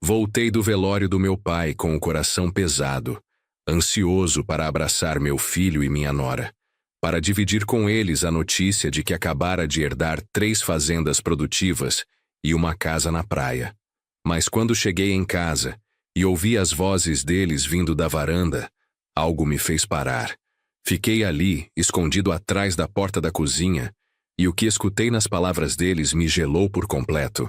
Voltei do velório do meu pai com o coração pesado, ansioso para abraçar meu filho e minha nora, para dividir com eles a notícia de que acabara de herdar 3 fazendas produtivas e uma casa na praia. Mas quando cheguei em casa e ouvi as vozes deles vindo da varanda, algo me fez parar. Fiquei ali, escondido atrás da porta da cozinha, e o que escutei nas palavras deles me gelou por completo.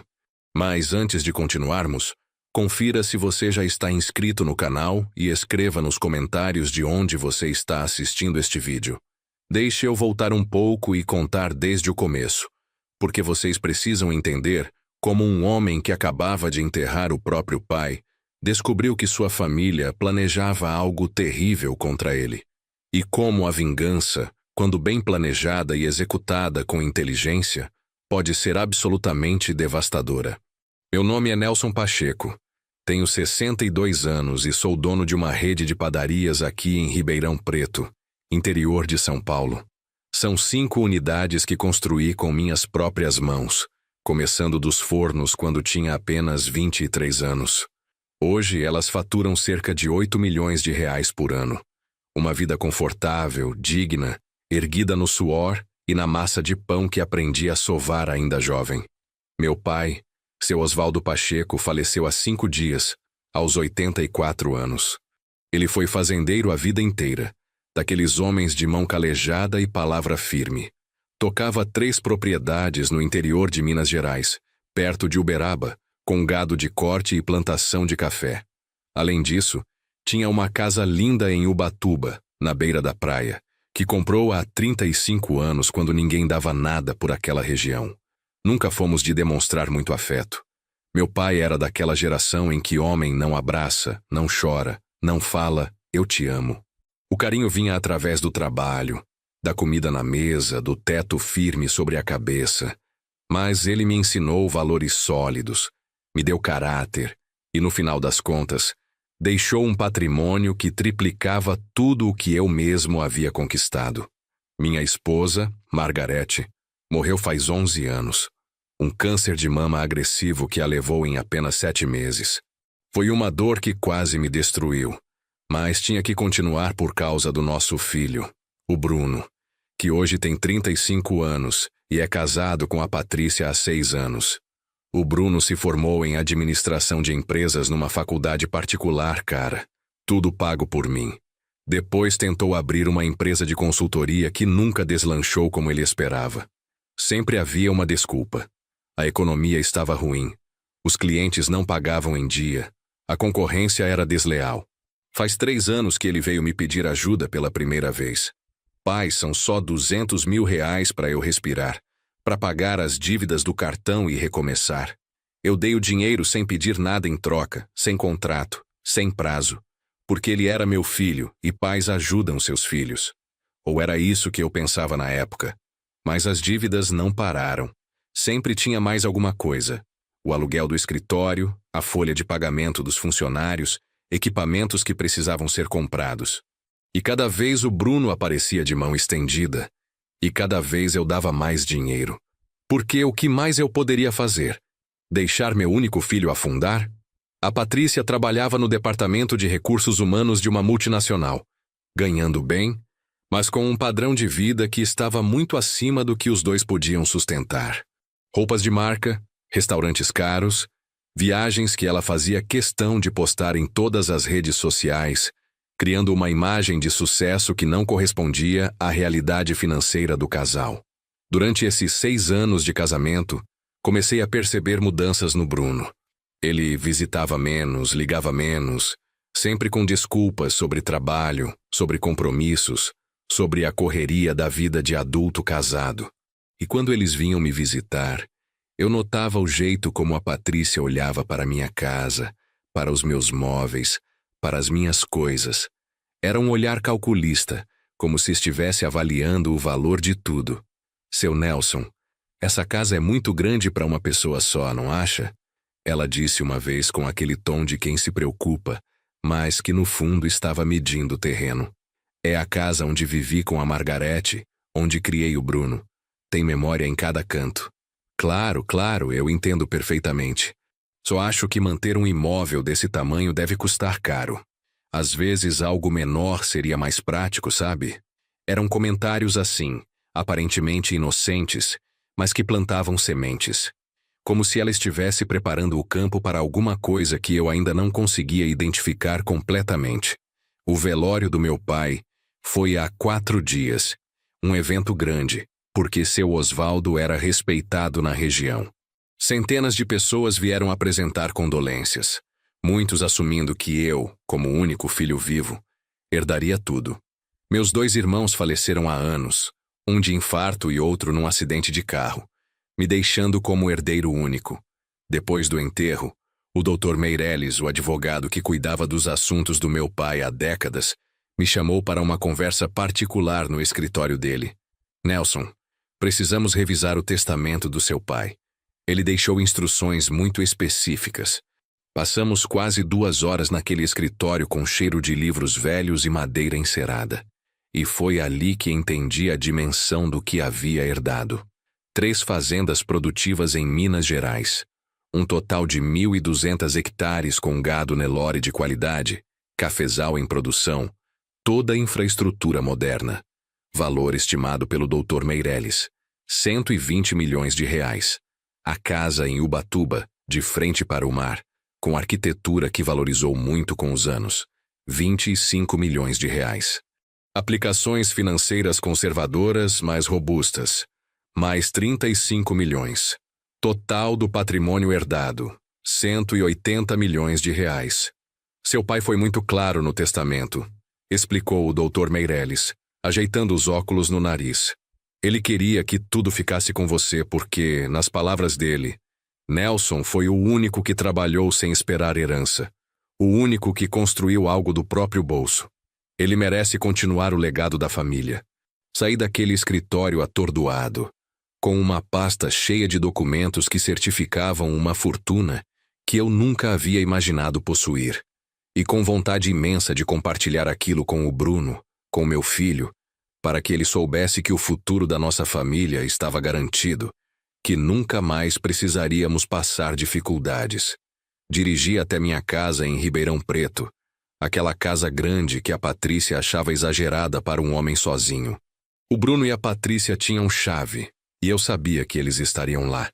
Mas antes de continuarmos, confira se você já está inscrito no canal e escreva nos comentários de onde você está assistindo este vídeo. Deixe eu voltar um pouco e contar desde o começo, porque vocês precisam entender como um homem que acabava de enterrar o próprio pai descobriu que sua família planejava algo terrível contra ele, e como a vingança, quando bem planejada e executada com inteligência, pode ser absolutamente devastadora. Meu nome é Nelson Pacheco. Tenho 62 anos e sou dono de uma rede de padarias aqui em Ribeirão Preto, interior de São Paulo. São 5 unidades que construí com minhas próprias mãos, começando dos fornos quando tinha apenas 23 anos. Hoje elas faturam cerca de 8 milhões de reais por ano. Uma vida confortável, digna, erguida no suor e na massa de pão que aprendi a sovar ainda jovem. Meu pai, seu Oswaldo Pacheco, faleceu há 5 dias, aos 84 anos. Ele foi fazendeiro a vida inteira, daqueles homens de mão calejada e palavra firme. Tocava 3 propriedades no interior de Minas Gerais, perto de Uberaba, com gado de corte e plantação de café. Além disso, tinha uma casa linda em Ubatuba, na beira da praia, que comprou há 35 anos quando ninguém dava nada por aquela região. Nunca fomos de demonstrar muito afeto. Meu pai era daquela geração em que homem não abraça, não chora, não fala, eu te amo. O carinho vinha através do trabalho, da comida na mesa, do teto firme sobre a cabeça. Mas ele me ensinou valores sólidos, me deu caráter e, no final das contas, deixou um patrimônio que triplicava tudo o que eu mesmo havia conquistado. Minha esposa, Margarete, morreu faz 11 anos. Um câncer de mama agressivo que a levou em apenas 7 meses. Foi uma dor que quase me destruiu, mas tinha que continuar por causa do nosso filho, o Bruno, que hoje tem 35 anos e é casado com a Patrícia há 6 anos. O Bruno se formou em administração de empresas numa faculdade particular, cara. Tudo pago por mim. Depois tentou abrir uma empresa de consultoria que nunca deslanchou como ele esperava. Sempre havia uma desculpa. A economia estava ruim. Os clientes não pagavam em dia. A concorrência era desleal. Faz 3 anos que ele veio me pedir ajuda pela primeira vez. Pai, são só 200 mil reais para eu respirar, para pagar as dívidas do cartão e recomeçar. Eu dei o dinheiro sem pedir nada em troca, sem contrato, sem prazo, porque ele era meu filho e pais ajudam seus filhos. Ou era isso que eu pensava na época. Mas as dívidas não pararam. Sempre tinha mais alguma coisa. O aluguel do escritório, a folha de pagamento dos funcionários, equipamentos que precisavam ser comprados. E cada vez o Bruno aparecia de mão estendida. E cada vez eu dava mais dinheiro. Porque o que mais eu poderia fazer? Deixar meu único filho afundar? A Patrícia trabalhava no departamento de recursos humanos de uma multinacional, ganhando bem, mas com um padrão de vida que estava muito acima do que os dois podiam sustentar. Roupas de marca, restaurantes caros, viagens que ela fazia questão de postar em todas as redes sociais, criando uma imagem de sucesso que não correspondia à realidade financeira do casal. Durante esses 6 anos de casamento, comecei a perceber mudanças no Bruno. Ele visitava menos, ligava menos, sempre com desculpas sobre trabalho, sobre compromissos, sobre a correria da vida de adulto casado. E quando eles vinham me visitar, eu notava o jeito como a Patrícia olhava para minha casa, para os meus móveis, para as minhas coisas. Era um olhar calculista, como se estivesse avaliando o valor de tudo. Seu Nelson, essa casa é muito grande para uma pessoa só, não acha? Ela disse uma vez com aquele tom de quem se preocupa, mas que no fundo estava medindo o terreno. É a casa onde vivi com a Margarete, onde criei o Bruno. Tem memória em cada canto. Claro, eu entendo perfeitamente. Só acho que manter um imóvel desse tamanho deve custar caro. Às vezes algo menor seria mais prático, sabe? Eram comentários assim, aparentemente inocentes, mas que plantavam sementes. Como se ela estivesse preparando o campo para alguma coisa que eu ainda não conseguia identificar completamente. O velório do meu pai foi há 4 dias. Um evento grande, porque seu Osvaldo era respeitado na região. Centenas de pessoas vieram apresentar condolências, muitos assumindo que eu, como único filho vivo, herdaria tudo. Meus 2 irmãos faleceram há anos, um de infarto e outro num acidente de carro, me deixando como herdeiro único. Depois do enterro, o Dr. Meirelles, o advogado que cuidava dos assuntos do meu pai há décadas, me chamou para uma conversa particular no escritório dele. Nelson, precisamos revisar o testamento do seu pai. Ele deixou instruções muito específicas. Passamos quase 2 horas naquele escritório com cheiro de livros velhos e madeira encerada. E foi ali que entendi a dimensão do que havia herdado. 3 fazendas produtivas em Minas Gerais. Um total de 1.200 hectares com gado Nelore de qualidade, cafezal em produção, toda a infraestrutura moderna. Valor estimado pelo Dr. Meirelles, 120 milhões de reais. A casa em Ubatuba, de frente para o mar, com arquitetura que valorizou muito com os anos, 25 milhões de reais. Aplicações financeiras conservadoras mais robustas, mais 35 milhões. Total do patrimônio herdado, 180 milhões de reais. Seu pai foi muito claro no testamento, explicou o Dr. Meirelles, ajeitando os óculos no nariz. Ele queria que tudo ficasse com você porque, nas palavras dele, Nelson foi o único que trabalhou sem esperar herança, o único que construiu algo do próprio bolso. Ele merece continuar o legado da família. Saí daquele escritório atordoado, com uma pasta cheia de documentos que certificavam uma fortuna que eu nunca havia imaginado possuir, e com vontade imensa de compartilhar aquilo com o Bruno, com meu filho, para que ele soubesse que o futuro da nossa família estava garantido, que nunca mais precisaríamos passar dificuldades. Dirigi até minha casa em Ribeirão Preto, aquela casa grande que a Patrícia achava exagerada para um homem sozinho. O Bruno e a Patrícia tinham chave, e eu sabia que eles estariam lá,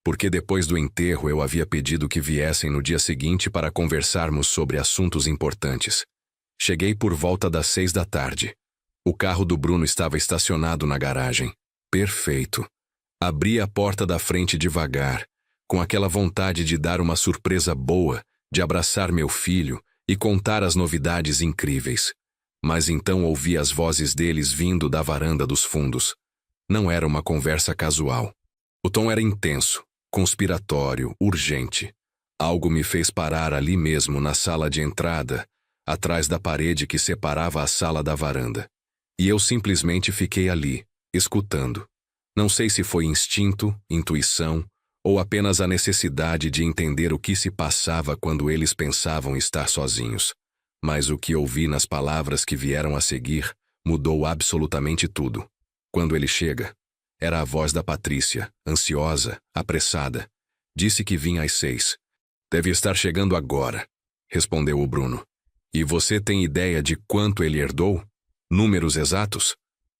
porque depois do enterro eu havia pedido que viessem no dia seguinte para conversarmos sobre assuntos importantes. Cheguei por volta das 6 da tarde. O carro do Bruno estava estacionado na garagem. Perfeito. Abri a porta da frente devagar, com aquela vontade de dar uma surpresa boa, de abraçar meu filho e contar as novidades incríveis. Mas então ouvi as vozes deles vindo da varanda dos fundos. Não era uma conversa casual. O tom era intenso, conspiratório, urgente. Algo me fez parar ali mesmo na sala de entrada, atrás da parede que separava a sala da varanda. E eu simplesmente fiquei ali, escutando. Não sei se foi instinto, intuição, ou apenas a necessidade de entender o que se passava quando eles pensavam estar sozinhos. Mas o que ouvi nas palavras que vieram a seguir mudou absolutamente tudo. Quando ele chega, era a voz da Patrícia, ansiosa, apressada. Disse que vinha às 6. Deve estar chegando agora, respondeu o Bruno. E você tem ideia de quanto ele herdou? Números exatos?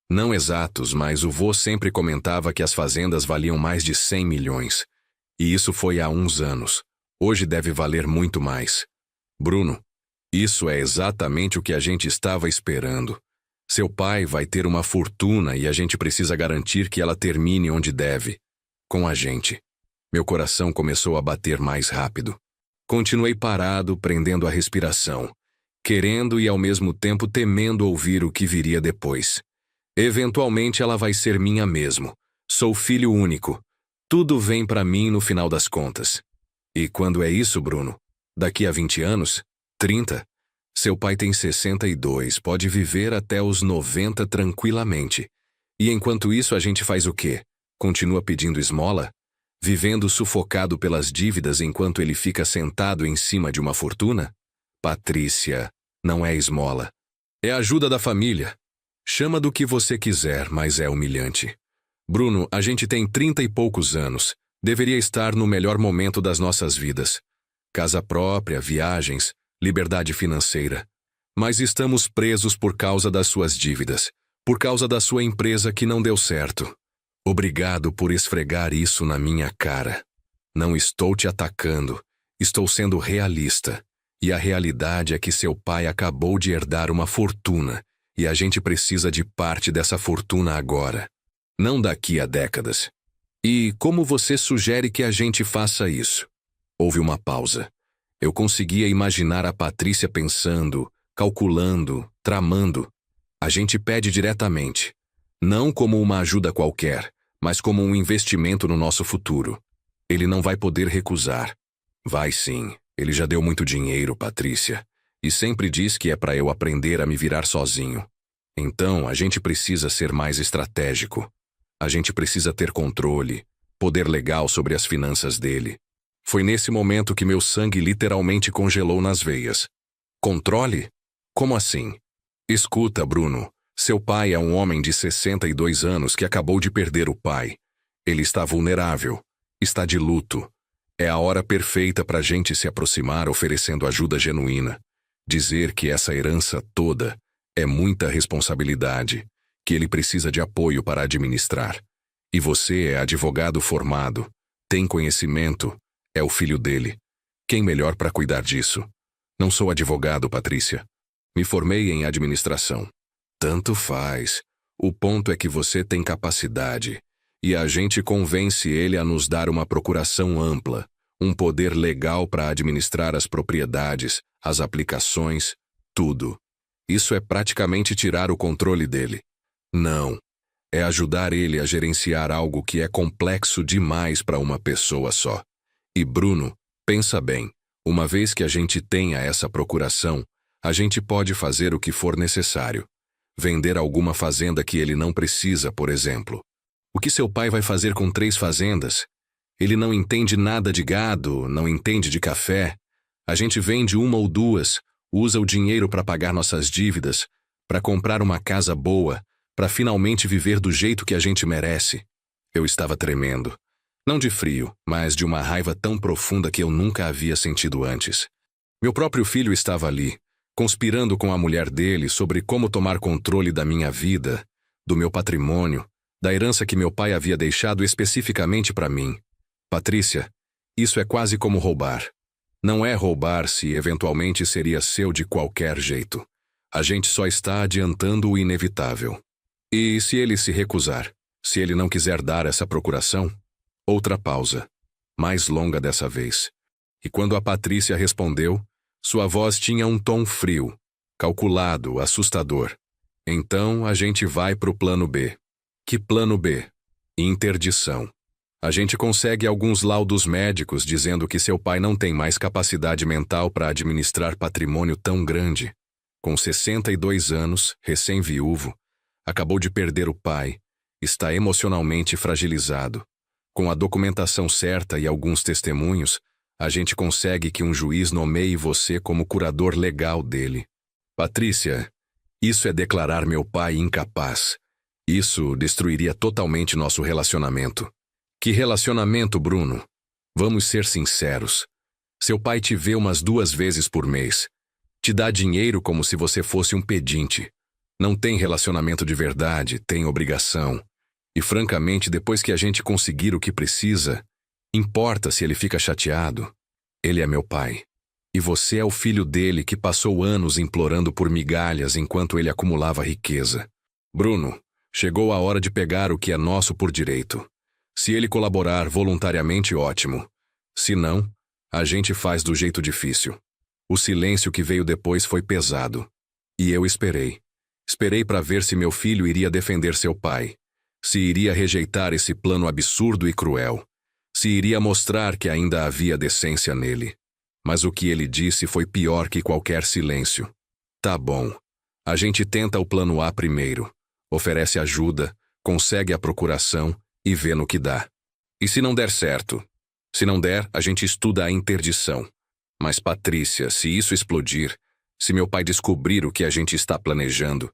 Não exatos, mas o vô sempre comentava que as fazendas valiam mais de 100 milhões. E isso foi há uns anos. Hoje deve valer muito mais. Bruno, isso é exatamente o que a gente estava esperando. Seu pai vai ter uma fortuna e a gente precisa garantir que ela termine onde deve. Com a gente. Meu coração começou a bater mais rápido. Continuei parado, prendendo a respiração, querendo e ao mesmo tempo temendo ouvir o que viria depois. Eventualmente ela vai ser minha mesmo. Sou filho único. Tudo vem para mim no final das contas. E quando é isso, Bruno? Daqui a 20 anos? 30? Seu pai tem 62, pode viver até os 90 tranquilamente. E enquanto isso a gente faz o quê? Continua pedindo esmola? Vivendo sufocado pelas dívidas enquanto ele fica sentado em cima de uma fortuna? Patrícia, não é esmola. É ajuda da família. Chama do que você quiser, mas é humilhante. Bruno, a gente tem 30 e poucos anos. Deveria estar no melhor momento das nossas vidas. casa própria, viagens, liberdade financeira. Mas estamos presos por causa das suas dívidas, por causa da sua empresa que não deu certo. Obrigado por esfregar isso na minha cara. Não estou te atacando, estou sendo realista. E a realidade é que seu pai acabou de herdar uma fortuna, e a gente precisa de parte dessa fortuna agora, não daqui a décadas. E como você sugere que a gente faça isso? Houve uma pausa. Eu conseguia imaginar a Patrícia pensando, calculando, tramando. A gente pede diretamente, não como uma ajuda qualquer, mas como um investimento no nosso futuro. Ele não vai poder recusar. Vai sim, ele já deu muito dinheiro, Patrícia, e sempre diz que é para eu aprender a me virar sozinho. Então, a gente precisa ser mais estratégico. A gente precisa ter controle, poder legal sobre as finanças dele. Foi nesse momento que meu sangue literalmente congelou nas veias. Controle? Como assim? Escuta, Bruno, seu pai é um homem de 62 anos que acabou de perder o pai. Ele está vulnerável, está de luto. É a hora perfeita para a gente se aproximar oferecendo ajuda genuína. Dizer que essa herança toda é muita responsabilidade, que ele precisa de apoio para administrar. E você é advogado formado, tem conhecimento, é o filho dele. Quem melhor para cuidar disso? Não sou advogado, Patrícia. Me formei em administração. Tanto faz. O ponto é que você tem capacidade, e a gente convence ele a nos dar uma procuração ampla, um poder legal para administrar as propriedades, as aplicações, tudo. Isso é praticamente tirar o controle dele. Não. É ajudar ele a gerenciar algo que é complexo demais para uma pessoa só. E Bruno, pensa bem, uma vez que a gente tenha essa procuração, a gente pode fazer o que for necessário. Vender alguma fazenda que ele não precisa, por exemplo. O que seu pai vai fazer com 3 fazendas? Ele não entende nada de gado, não entende de café. A gente vende 1 ou 2, usa o dinheiro para pagar nossas dívidas, para comprar uma casa boa, para finalmente viver do jeito que a gente merece. Eu estava tremendo. Não de frio, mas de uma raiva tão profunda que eu nunca havia sentido antes. Meu próprio filho estava ali, conspirando com a mulher dele sobre como tomar controle da minha vida, do meu patrimônio, da herança que meu pai havia deixado especificamente para mim. Patrícia, isso é quase como roubar. Não é roubar se eventualmente seria seu de qualquer jeito. A gente só está adiantando o inevitável. E se ele se recusar? Se ele não quiser dar essa procuração? Outra pausa, mais longa dessa vez. E quando a Patrícia respondeu, sua voz tinha um tom frio, calculado, assustador. Então a gente vai pro plano B. Que plano B? Interdição. A gente consegue alguns laudos médicos dizendo que seu pai não tem mais capacidade mental para administrar patrimônio tão grande. Com 62 anos, recém-viúvo, acabou de perder o pai, está emocionalmente fragilizado. Com a documentação certa e alguns testemunhos, a gente consegue que um juiz nomeie você como curador legal dele. Patrícia, isso é declarar meu pai incapaz. Isso destruiria totalmente nosso relacionamento. Que relacionamento, Bruno? Vamos ser sinceros. Seu pai te vê umas 2 vezes por mês. Te dá dinheiro como se você fosse um pedinte. Não tem relacionamento de verdade, tem obrigação. E francamente, depois que a gente conseguir o que precisa, importa se ele fica chateado. Ele é meu pai. E você é o filho dele que passou anos implorando por migalhas enquanto ele acumulava riqueza. Bruno, chegou a hora de pegar o que é nosso por direito. Se ele colaborar voluntariamente, ótimo. Se não, a gente faz do jeito difícil. O silêncio que veio depois foi pesado. E eu esperei. Esperei para ver se meu filho iria defender seu pai. Se iria rejeitar esse plano absurdo e cruel. Se iria mostrar que ainda havia decência nele. Mas o que ele disse foi pior que qualquer silêncio. Tá bom. A gente tenta o plano A primeiro. Oferece ajuda, consegue a procuração e vê no que dá. E se não der certo? Se não der, a gente estuda a interdição. Mas Patrícia, se isso explodir, se meu pai descobrir o que a gente está planejando,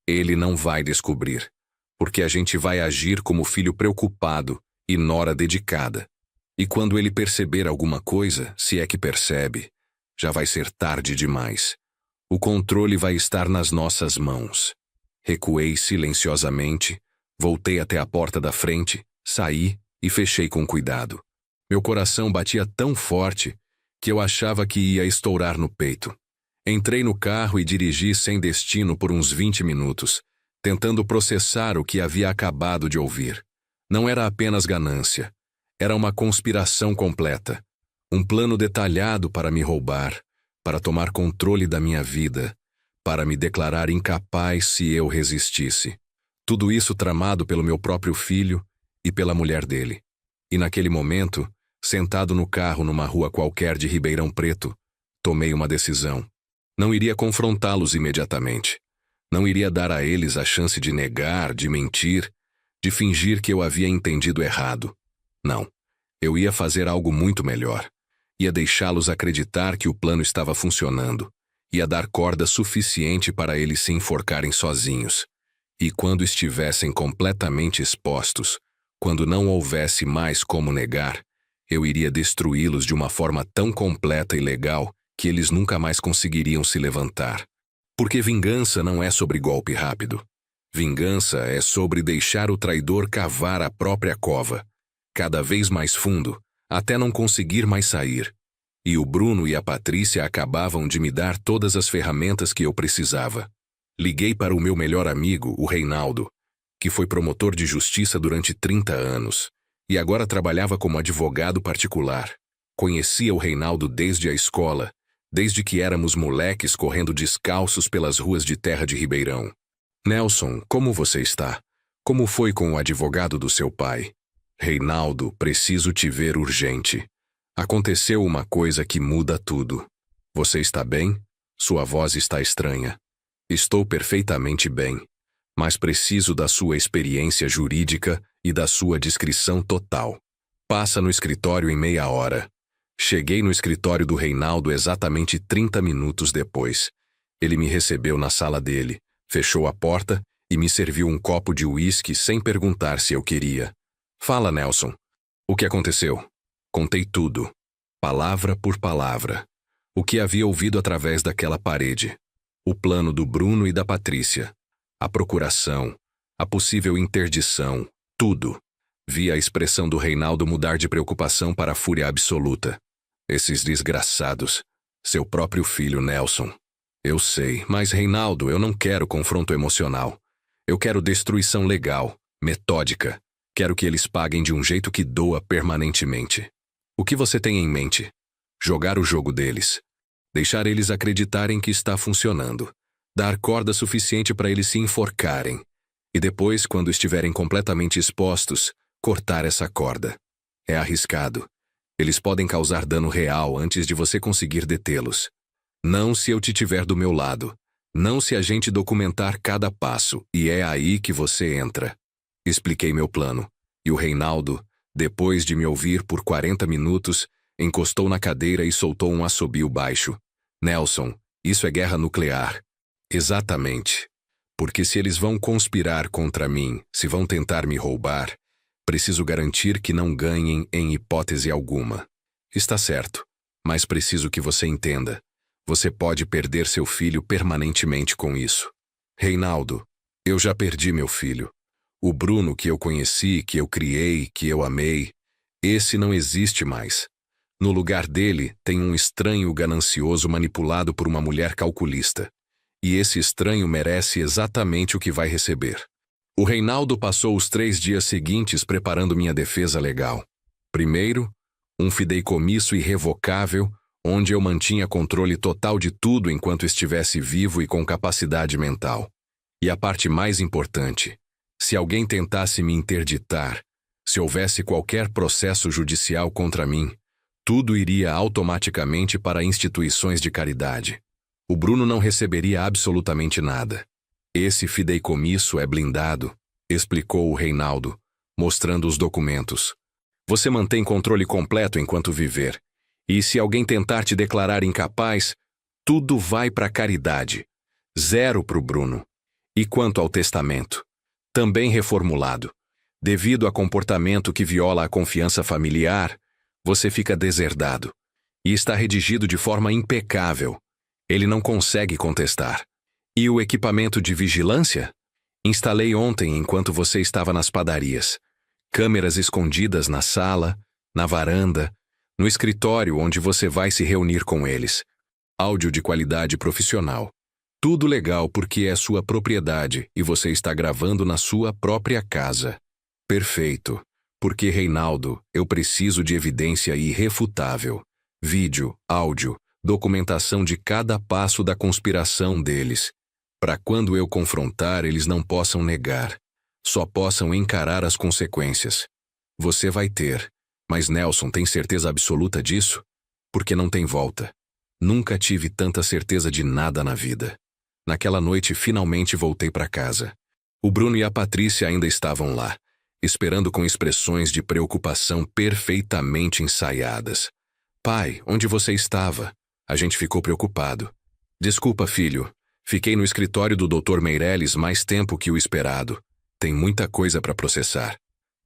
ele não vai descobrir. Porque a gente vai agir como filho preocupado e nora dedicada. E quando ele perceber alguma coisa, se é que percebe, já vai ser tarde demais. O controle vai estar nas nossas mãos. Recuei silenciosamente, voltei até a porta da frente, saí e fechei com cuidado. Meu coração batia tão forte que eu achava que ia estourar no peito. Entrei no carro e dirigi sem destino por uns 20 minutos, tentando processar o que havia acabado de ouvir. Não era apenas ganância. Era uma conspiração completa. Um plano detalhado para me roubar, para tomar controle da minha vida, para me declarar incapaz se eu resistisse. Tudo isso tramado pelo meu próprio filho e pela mulher dele. E naquele momento, sentado no carro numa rua qualquer de Ribeirão Preto, tomei uma decisão. Não iria confrontá-los imediatamente. Não iria dar a eles a chance de negar, de mentir, de fingir que eu havia entendido errado. Não. Eu ia fazer algo muito melhor. Ia deixá-los acreditar que o plano estava funcionando. Ia dar corda suficiente para eles se enforcarem sozinhos. E quando estivessem completamente expostos, quando não houvesse mais como negar, eu iria destruí-los de uma forma tão completa e legal que eles nunca mais conseguiriam se levantar. Porque vingança não é sobre golpe rápido. Vingança é sobre deixar o traidor cavar a própria cova, cada vez mais fundo, até não conseguir mais sair. E o Bruno e a Patrícia acabavam de me dar todas as ferramentas que eu precisava. Liguei para o meu melhor amigo, o Reinaldo, que foi promotor de justiça durante 30 anos, e agora trabalhava como advogado particular. Conhecia o Reinaldo desde a escola, desde que éramos moleques correndo descalços pelas ruas de terra de Ribeirão. Nelson, como você está? Como foi com o advogado do seu pai? Reinaldo, preciso te ver urgente. Aconteceu uma coisa que muda tudo. Você está bem? Sua voz está estranha. Estou perfeitamente bem, mas preciso da sua experiência jurídica e da sua descrição total. Passa no escritório em meia hora. Cheguei no escritório do Reinaldo exatamente 30 minutos depois. Ele me recebeu na sala dele, fechou a porta e me serviu um copo de uísque sem perguntar se eu queria. Fala, Nelson. O que aconteceu? Contei tudo, palavra por palavra. O que havia ouvido através daquela parede. O plano do Bruno e da Patrícia. A procuração, a possível interdição, tudo. Vi a expressão do Reinaldo mudar de preocupação para a fúria absoluta. Esses desgraçados. Seu próprio filho, Nelson. Eu sei, mas Reinaldo, eu não quero confronto emocional. Eu quero destruição legal, metódica. Quero que eles paguem de um jeito que doa permanentemente. O que você tem em mente? Jogar o jogo deles. Deixar eles acreditarem que está funcionando. Dar corda suficiente para eles se enforcarem. E depois, quando estiverem completamente expostos, cortar essa corda. É arriscado. Eles podem causar dano real antes de você conseguir detê-los. Não se eu te tiver do meu lado. Não se a gente documentar cada passo, e é aí que você entra. Expliquei meu plano, e o Reinaldo, depois de me ouvir por 40 minutos, encostou na cadeira e soltou um assobio baixo. Nelson, isso é guerra nuclear. Exatamente. Porque se eles vão conspirar contra mim, se vão tentar me roubar, preciso garantir que não ganhem em hipótese alguma. Está certo, mas preciso que você entenda. Você pode perder seu filho permanentemente com isso. Reinaldo, eu já perdi meu filho. O Bruno que eu conheci, que eu criei, que eu amei, esse não existe mais. No lugar dele tem um estranho ganancioso manipulado por uma mulher calculista. E esse estranho merece exatamente o que vai receber. O Reinaldo passou os 3 dias seguintes preparando minha defesa legal. Primeiro, um fideicomisso irrevocável, onde eu mantinha controle total de tudo enquanto estivesse vivo e com capacidade mental. E a parte mais importante, se alguém tentasse me interditar, se houvesse qualquer processo judicial contra mim, tudo iria automaticamente para instituições de caridade. O Bruno não receberia absolutamente nada. Esse fideicomisso é blindado, explicou o Reinaldo, mostrando os documentos. Você mantém controle completo enquanto viver. E se alguém tentar te declarar incapaz, tudo vai para a caridade. 0 para o Bruno. E quanto ao testamento? Também reformulado. Devido a comportamento que viola a confiança familiar, Você fica deserdado. E está redigido de forma impecável. Ele não consegue contestar. E o equipamento de vigilância? Instalei ontem enquanto você estava nas padarias. Câmeras escondidas na sala, na varanda, no escritório onde você vai se reunir com eles. Áudio de qualidade profissional. Tudo legal porque é sua propriedade e você está gravando na sua própria casa. Perfeito. Porque, Reinaldo, eu preciso de evidência irrefutável. Vídeo, áudio, documentação de cada passo da conspiração deles. Para quando eu confrontar, eles não possam negar. Só possam encarar as consequências. Você vai ter. Mas Nelson tem certeza absoluta disso? Porque não tem volta. Nunca tive tanta certeza de nada na vida. Naquela noite, finalmente voltei para casa. O Bruno e a Patrícia ainda estavam lá, esperando com expressões de preocupação perfeitamente ensaiadas. Pai, onde você estava? A gente ficou preocupado. Desculpa, filho. Fiquei no escritório do Dr. Meirelles mais tempo que o esperado. Tem muita coisa para processar.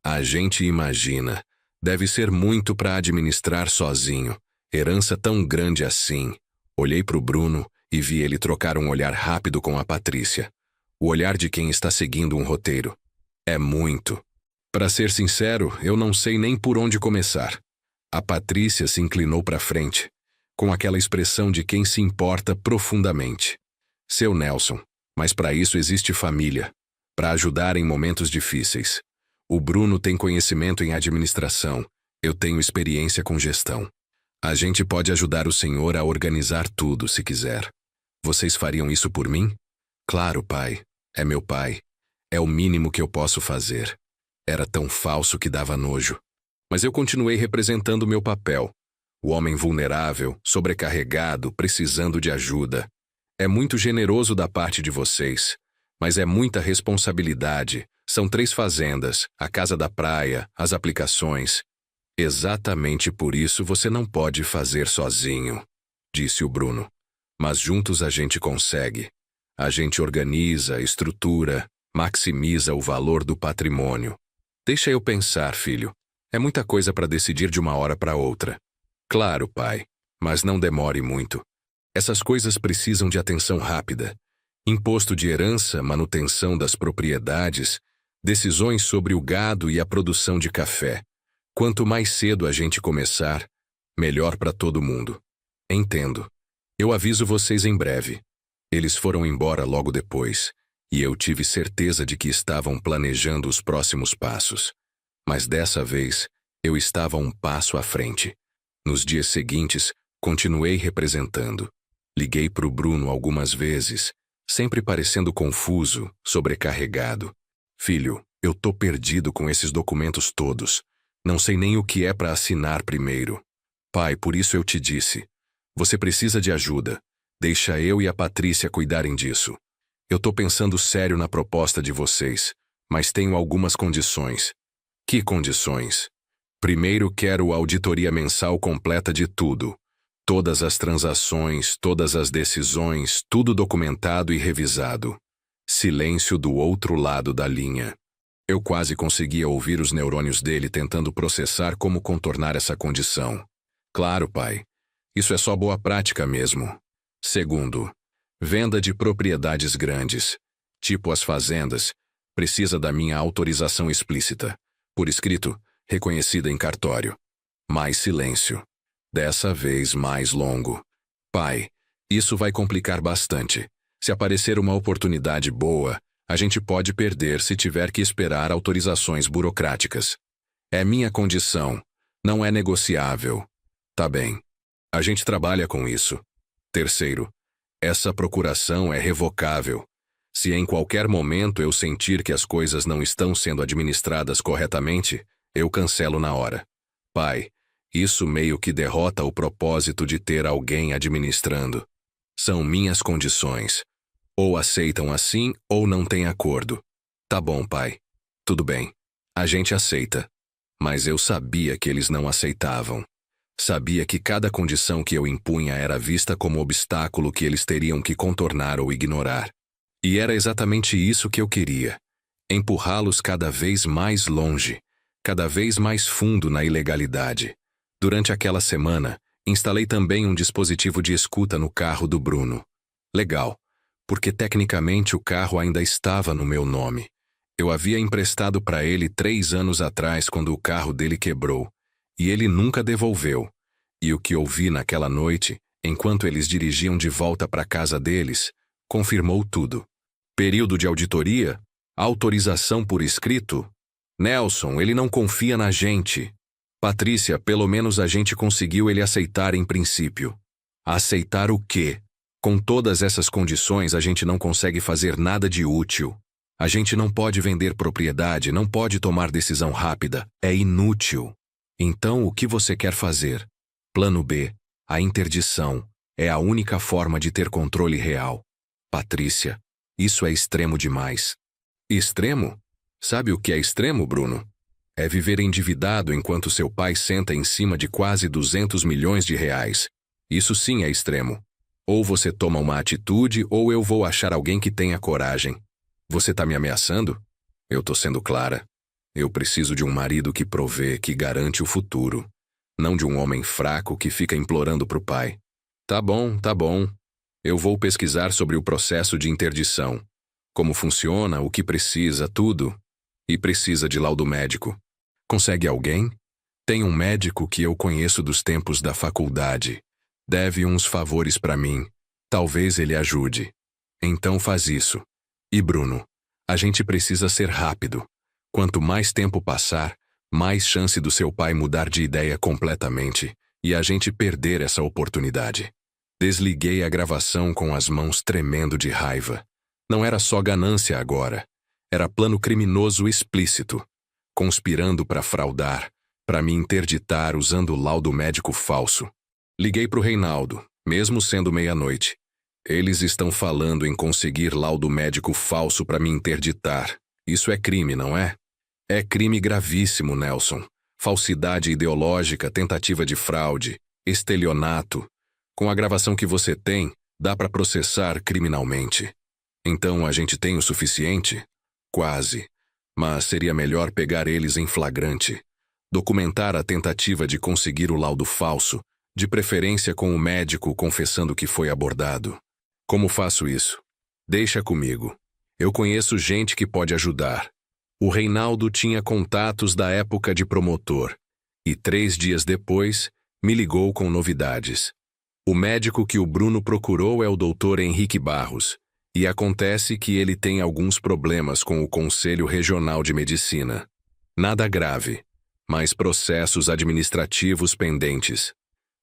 A gente imagina. Deve ser muito para administrar sozinho. Herança tão grande assim. Olhei para o Bruno e vi ele trocar um olhar rápido com a Patrícia. O olhar de quem está seguindo um roteiro. É muito. Para ser sincero, eu não sei nem por onde começar. A Patrícia se inclinou para frente, com aquela expressão de quem se importa profundamente. Seu Nelson, mas para isso existe família, para ajudar em momentos difíceis. O Bruno tem conhecimento em administração, eu tenho experiência com gestão. A gente pode ajudar o senhor a organizar tudo, se quiser. Vocês fariam isso por mim? Claro, pai. É meu pai. É o mínimo que eu posso fazer. Era tão falso que dava nojo. Mas eu continuei representando meu papel. O homem vulnerável, sobrecarregado, precisando de ajuda. É muito generoso da parte de vocês, mas é muita responsabilidade. São 3 fazendas, a casa da praia, as aplicações. Exatamente por isso você não pode fazer sozinho, disse o Bruno. Mas juntos a gente consegue. A gente organiza, estrutura, maximiza o valor do patrimônio. Deixa eu pensar, filho. É muita coisa para decidir de uma hora para outra. Claro, pai, mas não demore muito. Essas coisas precisam de atenção rápida. Imposto de herança, manutenção das propriedades, decisões sobre o gado e a produção de café. Quanto mais cedo a gente começar, melhor para todo mundo. Entendo. Eu aviso vocês em breve. Eles foram embora logo depois, e eu tive certeza de que estavam planejando os próximos passos. Mas dessa vez, eu estava um passo à frente. Nos dias seguintes, continuei representando. Liguei para o Bruno algumas vezes, sempre parecendo confuso, sobrecarregado. Filho, eu tô perdido com esses documentos todos. Não sei nem o que é para assinar primeiro. Pai, por isso eu te disse. Você precisa de ajuda. Deixa eu e a Patrícia cuidarem disso. Eu tô pensando sério na proposta de vocês, mas tenho algumas condições. Que condições? Primeiro, quero auditoria mensal completa de tudo. Todas as transações, todas as decisões, tudo documentado e revisado. Silêncio do outro lado da linha. Eu quase conseguia ouvir os neurônios dele tentando processar como contornar essa condição. Claro, pai. Isso é só boa prática mesmo. Segundo, venda de propriedades grandes, tipo as fazendas, precisa da minha autorização explícita. Por escrito, reconhecida em cartório. Mais silêncio. Dessa vez mais longo. Pai, isso vai complicar bastante. Se aparecer uma oportunidade boa, a gente pode perder se tiver que esperar autorizações burocráticas. É minha condição. Não é negociável. Tá bem. A gente trabalha com isso. Terceiro, essa procuração é revogável. Se em qualquer momento eu sentir que as coisas não estão sendo administradas corretamente, eu cancelo na hora. Pai, isso meio que derrota o propósito de ter alguém administrando. São minhas condições. Ou aceitam assim, ou não tem acordo. Tá bom, pai. Tudo bem. A gente aceita. Mas eu sabia que eles não aceitavam. Sabia que cada condição que eu impunha era vista como obstáculo que eles teriam que contornar ou ignorar. E era exatamente isso que eu queria. Empurrá-los cada vez mais longe, cada vez mais fundo na ilegalidade. Durante aquela semana, instalei também um dispositivo de escuta no carro do Bruno. Legal, porque tecnicamente o carro ainda estava no meu nome. Eu havia emprestado para ele 3 anos atrás quando o carro dele quebrou, e ele nunca devolveu. E o que ouvi naquela noite, enquanto eles dirigiam de volta para a casa deles, confirmou tudo. Período de auditoria? Autorização por escrito? Nelson, ele não confia na gente. Patrícia, pelo menos a gente conseguiu ele aceitar em princípio. Aceitar o quê? Com todas essas condições, a gente não consegue fazer nada de útil. A gente não pode vender propriedade, não pode tomar decisão rápida. É inútil. Então, o que você quer fazer? Plano B. A interdição. É a única forma de ter controle real. Patrícia, isso é extremo demais. Extremo? Sabe o que é extremo, Bruno? É viver endividado enquanto seu pai senta em cima de quase 200 milhões de reais. Isso sim é extremo. Ou você toma uma atitude, ou eu vou achar alguém que tenha coragem. Você tá me ameaçando? Eu tô sendo clara. Eu preciso de um marido que provê, que garante o futuro. Não de um homem fraco que fica implorando pro pai. Tá bom, tá bom. Eu vou pesquisar sobre o processo de interdição. Como funciona, o que precisa, tudo. E precisa de laudo médico. Consegue alguém? Tem um médico que eu conheço dos tempos da faculdade. Deve uns favores para mim. Talvez ele ajude. Então faz isso. E Bruno, a gente precisa ser rápido. Quanto mais tempo passar, mais chance do seu pai mudar de ideia completamente e a gente perder essa oportunidade. Desliguei a gravação com as mãos tremendo de raiva. Não era só ganância agora. Era plano criminoso explícito. Conspirando para fraudar, para me interditar usando laudo médico falso. Liguei pro Reinaldo, mesmo sendo meia-noite. Eles estão falando em conseguir laudo médico falso para me interditar. Isso é crime, não é? É crime gravíssimo, Nelson. Falsidade ideológica, tentativa de fraude, estelionato. Com a gravação que você tem, dá para processar criminalmente. Então a gente tem o suficiente? Quase. Mas seria melhor pegar eles em flagrante. Documentar a tentativa de conseguir o laudo falso, de preferência com o médico confessando que foi abordado. Como faço isso? Deixa comigo. Eu conheço gente que pode ajudar. O Reinaldo tinha contatos da época de promotor. E 3 dias depois, me ligou com novidades. O médico que o Bruno procurou é o Dr. Henrique Barros. E acontece que ele tem alguns problemas com o Conselho Regional de Medicina. Nada grave, mas processos administrativos pendentes.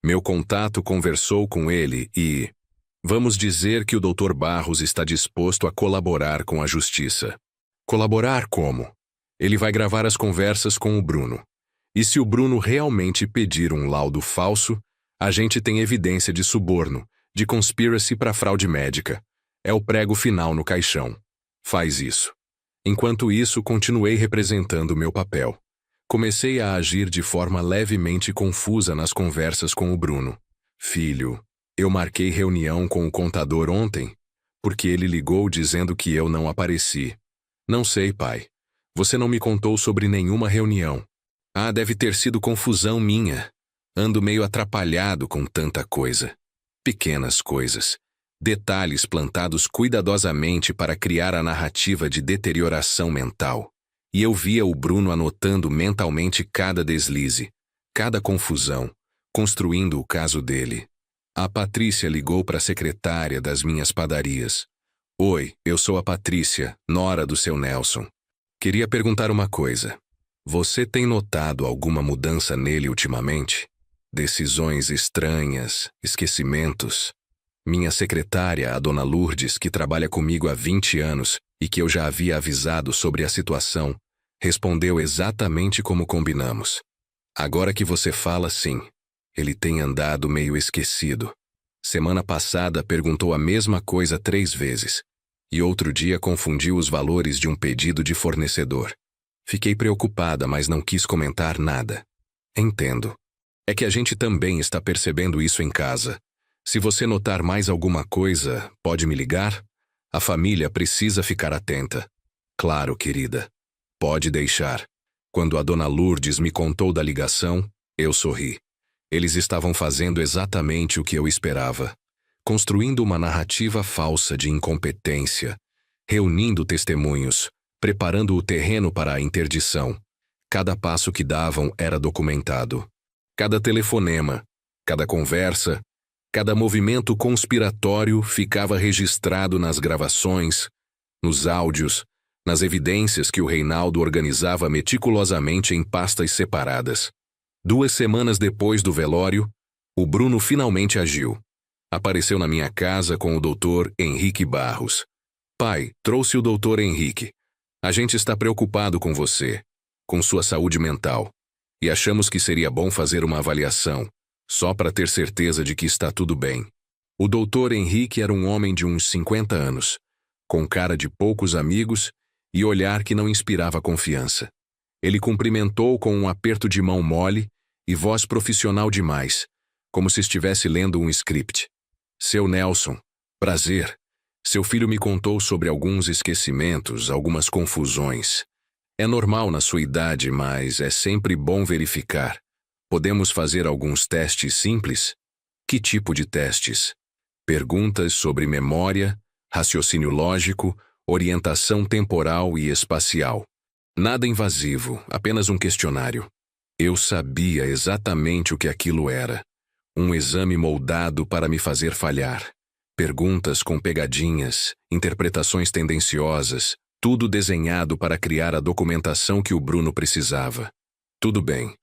Meu contato conversou com ele e... Vamos dizer que o Dr. Barros está disposto a colaborar com a justiça. Colaborar como? Ele vai gravar as conversas com o Bruno. E se o Bruno realmente pedir um laudo falso, a gente tem evidência de suborno, de conspiracy para fraude médica. É o prego final no caixão. Faz isso. Enquanto isso, continuei representando meu papel. Comecei a agir de forma levemente confusa nas conversas com o Bruno. Filho, eu marquei reunião com o contador ontem, porque ele ligou dizendo que eu não apareci. Não sei, pai. Você não me contou sobre nenhuma reunião. Ah, deve ter sido confusão minha. Ando meio atrapalhado com tanta coisa. Pequenas coisas. Detalhes plantados cuidadosamente para criar a narrativa de deterioração mental. E eu via o Bruno anotando mentalmente cada deslize, cada confusão, construindo o caso dele. A Patrícia ligou para a secretária das minhas padarias. Oi, eu sou a Patrícia, nora do seu Nelson. Queria perguntar uma coisa. Você tem notado alguma mudança nele ultimamente? Decisões estranhas, esquecimentos? Minha secretária, a dona Lourdes, que trabalha comigo há 20 anos e que eu já havia avisado sobre a situação, respondeu exatamente como combinamos. Agora que você fala, sim. Ele tem andado meio esquecido. Semana passada perguntou a mesma coisa 3 vezes. E outro dia confundiu os valores de um pedido de fornecedor. Fiquei preocupada, mas não quis comentar nada. Entendo. É que a gente também está percebendo isso em casa. Se você notar mais alguma coisa, pode me ligar? A família precisa ficar atenta. Claro, querida. Pode deixar. Quando a dona Lourdes me contou da ligação, eu sorri. Eles estavam fazendo exatamente o que eu esperava, construindo uma narrativa falsa de incompetência, reunindo testemunhos, preparando o terreno para a interdição. Cada passo que davam era documentado. Cada telefonema, cada conversa, cada movimento conspiratório ficava registrado nas gravações, nos áudios, nas evidências que o Reinaldo organizava meticulosamente em pastas separadas. 2 semanas depois do velório, o Bruno finalmente agiu. Apareceu na minha casa com o Dr. Henrique Barros. Pai, trouxe o Dr. Henrique. A gente está preocupado com você, com sua saúde mental, e achamos que seria bom fazer uma avaliação, só para ter certeza de que está tudo bem. O Dr. Henrique era um homem de uns 50 anos, com cara de poucos amigos e olhar que não inspirava confiança. Ele cumprimentou com um aperto de mão mole e voz profissional demais, como se estivesse lendo um script. Seu Nelson, prazer. Seu filho me contou sobre alguns esquecimentos, algumas confusões. É normal na sua idade, mas é sempre bom verificar. Podemos fazer alguns testes simples? Que tipo de testes? Perguntas sobre memória, raciocínio lógico, orientação temporal e espacial. Nada invasivo, apenas um questionário. Eu sabia exatamente o que aquilo era. Um exame moldado para me fazer falhar. Perguntas com pegadinhas, interpretações tendenciosas, tudo desenhado para criar a documentação que o Bruno precisava. Tudo bem,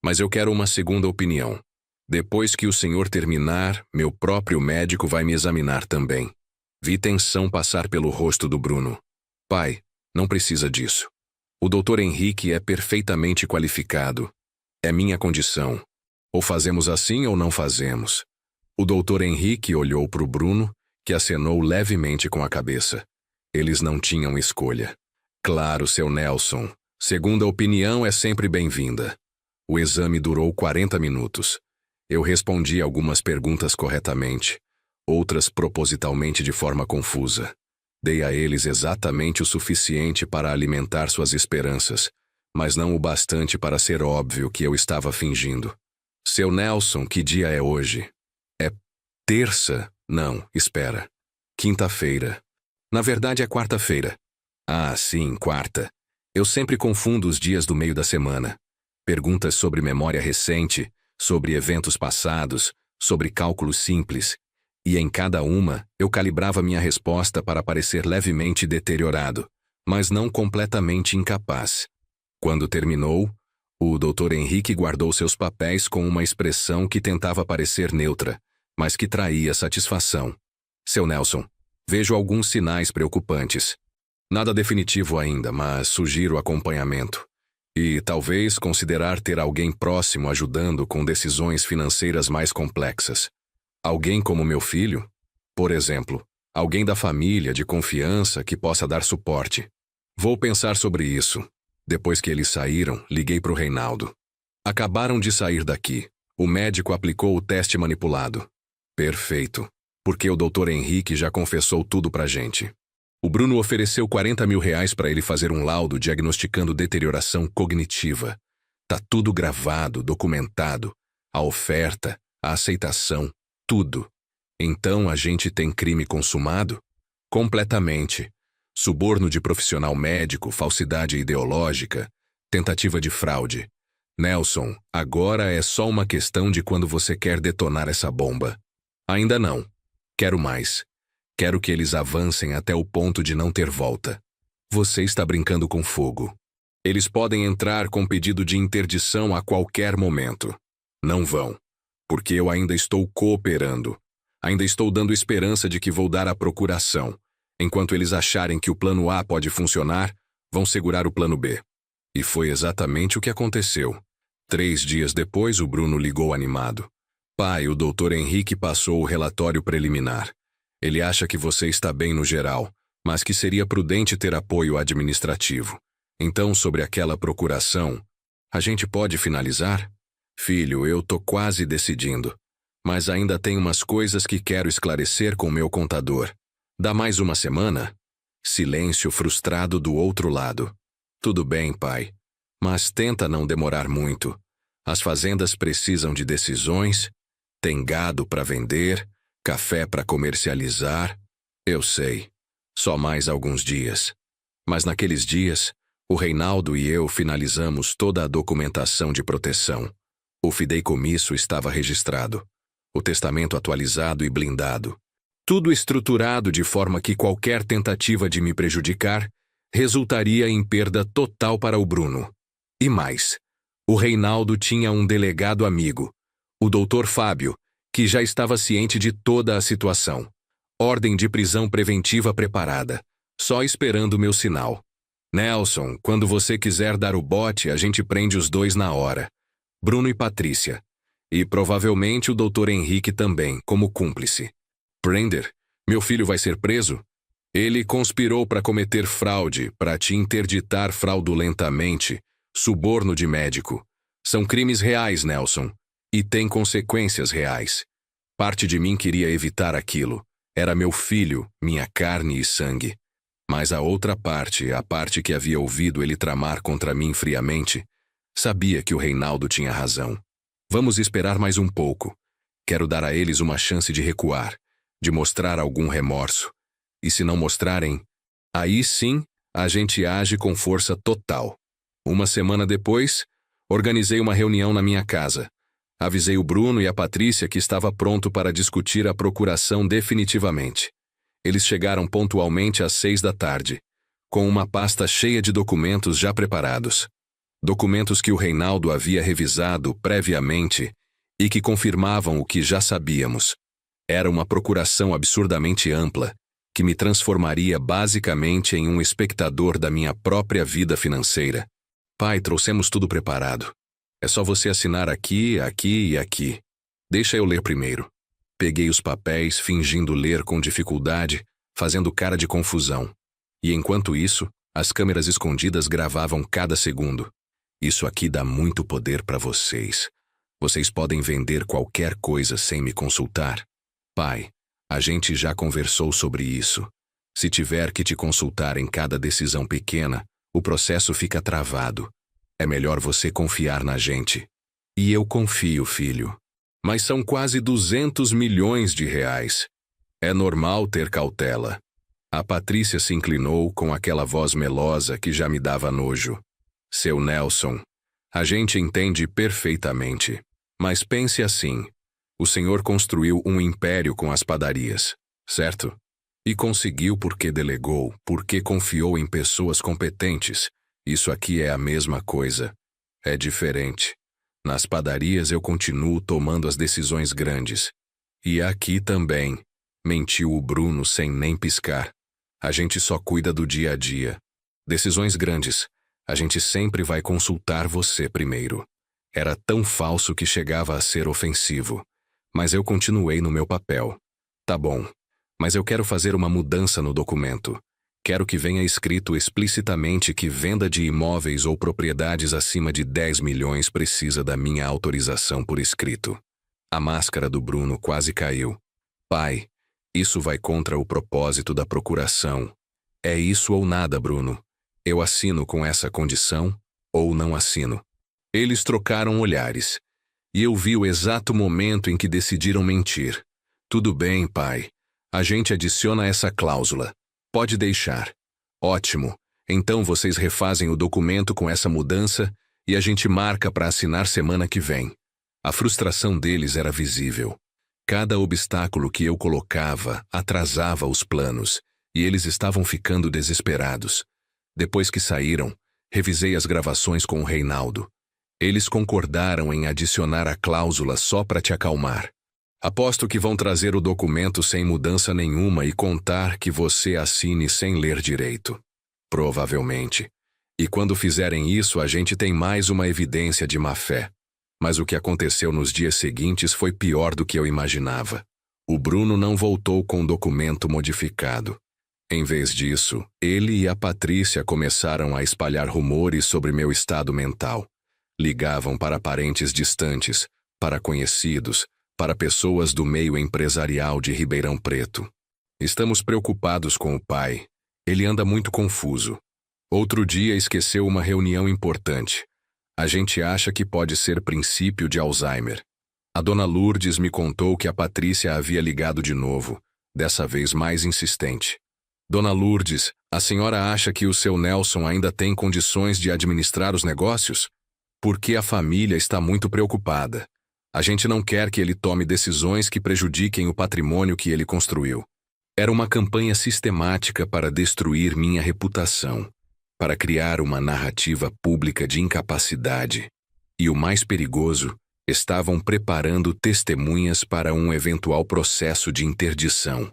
mas eu quero uma segunda opinião. Depois que o senhor terminar, meu próprio médico vai me examinar também. Vi tensão passar pelo rosto do Bruno. Pai, não precisa disso. O Dr. Henrique é perfeitamente qualificado. É minha condição. Ou fazemos assim ou não fazemos. O Dr. Henrique olhou para o Bruno, que acenou levemente com a cabeça. Eles não tinham escolha. Claro, seu Nelson. Segunda opinião é sempre bem-vinda. O exame durou 40 minutos. Eu respondi algumas perguntas corretamente, outras propositalmente de forma confusa. Dei a eles exatamente o suficiente para alimentar suas esperanças, mas não o bastante para ser óbvio que eu estava fingindo. Seu Nelson, que dia é hoje? É terça? Não, espera. Quinta-feira. Na verdade é quarta-feira. Ah, sim, quarta. Eu sempre confundo os dias do meio da semana. Perguntas sobre memória recente, sobre eventos passados, sobre cálculo simples. E em cada uma, eu calibrava minha resposta para parecer levemente deteriorado, mas não completamente incapaz. Quando terminou, o Dr. Henrique guardou seus papéis com uma expressão que tentava parecer neutra, mas que traía satisfação. Seu Nelson, vejo alguns sinais preocupantes. Nada definitivo ainda, mas sugiro acompanhamento. E talvez considerar ter alguém próximo ajudando com decisões financeiras mais complexas. Alguém como meu filho? Por exemplo, alguém da família de confiança que possa dar suporte. Vou pensar sobre isso. Depois que eles saíram, liguei para o Reinaldo. Acabaram de sair daqui. O médico aplicou o teste manipulado. Perfeito. Porque o Dr. Henrique já confessou tudo pra gente. O Bruno ofereceu R$40 mil para ele fazer um laudo diagnosticando deterioração cognitiva. Tá tudo gravado, documentado. A oferta, a aceitação, tudo. Então a gente tem crime consumado? Completamente. Suborno de profissional médico, falsidade ideológica, tentativa de fraude. Nelson, agora é só uma questão de quando você quer detonar essa bomba. Ainda não. Quero mais. Quero que eles avancem até o ponto de não ter volta. Você está brincando com fogo. Eles podem entrar com pedido de interdição a qualquer momento. Não vão. Porque eu ainda estou cooperando. Ainda estou dando esperança de que vou dar a procuração. Enquanto eles acharem que o plano A pode funcionar, vão segurar o plano B. E foi exatamente o que aconteceu. 3 dias depois, o Bruno ligou animado. Pai, o Dr. Henrique passou o relatório preliminar. Ele acha que você está bem no geral, mas que seria prudente ter apoio administrativo. Então, sobre aquela procuração, a gente pode finalizar? Filho, eu tô quase decidindo. Mas ainda tem umas coisas que quero esclarecer com meu contador. Dá mais uma semana? Silêncio frustrado do outro lado. Tudo bem, pai. Mas tenta não demorar muito. As fazendas precisam de decisões, tem gado para vender, café para comercializar. Eu sei, só mais alguns dias. Mas naqueles dias, o Reinaldo e eu finalizamos toda a documentação de proteção. O fideicomisso estava registrado, o testamento atualizado e blindado. Tudo estruturado de forma que qualquer tentativa de me prejudicar resultaria em perda total para o Bruno. E mais, o Reinaldo tinha um delegado amigo, o Dr. Fábio, que já estava ciente de toda a situação. Ordem de prisão preventiva preparada, só esperando meu sinal. Nelson, quando você quiser dar o bote, a gente prende os dois na hora. Bruno e Patrícia. E provavelmente o Dr. Henrique também, como cúmplice. Prender? Meu filho vai ser preso? Ele conspirou para cometer fraude, para te interditar fraudulentamente, suborno de médico. São crimes reais, Nelson. E têm consequências reais. Parte de mim queria evitar aquilo. Era meu filho, minha carne e sangue. Mas a outra parte, a parte que havia ouvido ele tramar contra mim friamente, sabia que o Reinaldo tinha razão. Vamos esperar mais um pouco. Quero dar a eles uma chance de recuar, de mostrar algum remorso. E se não mostrarem, aí sim a gente age com força total. Uma semana depois, organizei uma reunião na minha casa. Avisei o Bruno e a Patrícia que estava pronto para discutir a procuração definitivamente. Eles chegaram pontualmente às 6 da tarde, com uma pasta cheia de documentos já preparados. Documentos que o Reinaldo havia revisado previamente e que confirmavam o que já sabíamos. Era uma procuração absurdamente ampla, que me transformaria basicamente em um espectador da minha própria vida financeira. Pai, trouxemos tudo preparado. É só você assinar aqui, aqui e aqui. Deixa eu ler primeiro. Peguei os papéis, fingindo ler com dificuldade, fazendo cara de confusão. E enquanto isso, as câmeras escondidas gravavam cada segundo. Isso aqui dá muito poder para vocês. Vocês podem vender qualquer coisa sem me consultar. Pai, a gente já conversou sobre isso. Se tiver que te consultar em cada decisão pequena, o processo fica travado. É melhor você confiar na gente. E eu confio, filho. Mas são quase 200 milhões de reais. É normal ter cautela. A Patrícia se inclinou com aquela voz melosa que já me dava nojo. Seu Nelson, a gente entende perfeitamente. Mas pense assim. O senhor construiu um império com as padarias, certo? E conseguiu porque delegou, porque confiou em pessoas competentes. Isso aqui é a mesma coisa. É diferente. Nas padarias eu continuo tomando as decisões grandes. E aqui também. Mentiu o Bruno sem nem piscar. A gente só cuida do dia a dia. Decisões grandes. A gente sempre vai consultar você primeiro. Era tão falso que chegava a ser ofensivo. Mas eu continuei no meu papel. Tá bom. Mas eu quero fazer uma mudança no documento. Quero que venha escrito explicitamente que venda de imóveis ou propriedades acima de 10 milhões precisa da minha autorização por escrito. A máscara do Bruno quase caiu. Pai, isso vai contra o propósito da procuração. É isso ou nada, Bruno. Eu assino com essa condição ou não assino. Eles trocaram olhares. E eu vi o exato momento em que decidiram mentir. Tudo bem, pai. A gente adiciona essa cláusula. Pode deixar. Ótimo. Então vocês refazem o documento com essa mudança e a gente marca para assinar semana que vem. A frustração deles era visível. Cada obstáculo que eu colocava atrasava os planos e eles estavam ficando desesperados. Depois que saíram, revisei as gravações com o Reinaldo. Eles concordaram em adicionar a cláusula só para te acalmar. Aposto que vão trazer o documento sem mudança nenhuma e contar que você assine sem ler direito. Provavelmente. E quando fizerem isso, a gente tem mais uma evidência de má-fé. Mas o que aconteceu nos dias seguintes foi pior do que eu imaginava. O Bruno não voltou com o documento modificado. Em vez disso, ele e a Patrícia começaram a espalhar rumores sobre meu estado mental. Ligavam para parentes distantes, para conhecidos, para pessoas do meio empresarial de Ribeirão Preto. Estamos preocupados com o pai. Ele anda muito confuso. Outro dia esqueceu uma reunião importante. A gente acha que pode ser princípio de Alzheimer. A dona Lourdes me contou que a Patrícia havia ligado de novo, dessa vez mais insistente. Dona Lourdes, a senhora acha que o seu Nelson ainda tem condições de administrar os negócios? Porque a família está muito preocupada. A gente não quer que ele tome decisões que prejudiquem o patrimônio que ele construiu. Era uma campanha sistemática para destruir minha reputação, para criar uma narrativa pública de incapacidade. E o mais perigoso, estavam preparando testemunhas para um eventual processo de interdição.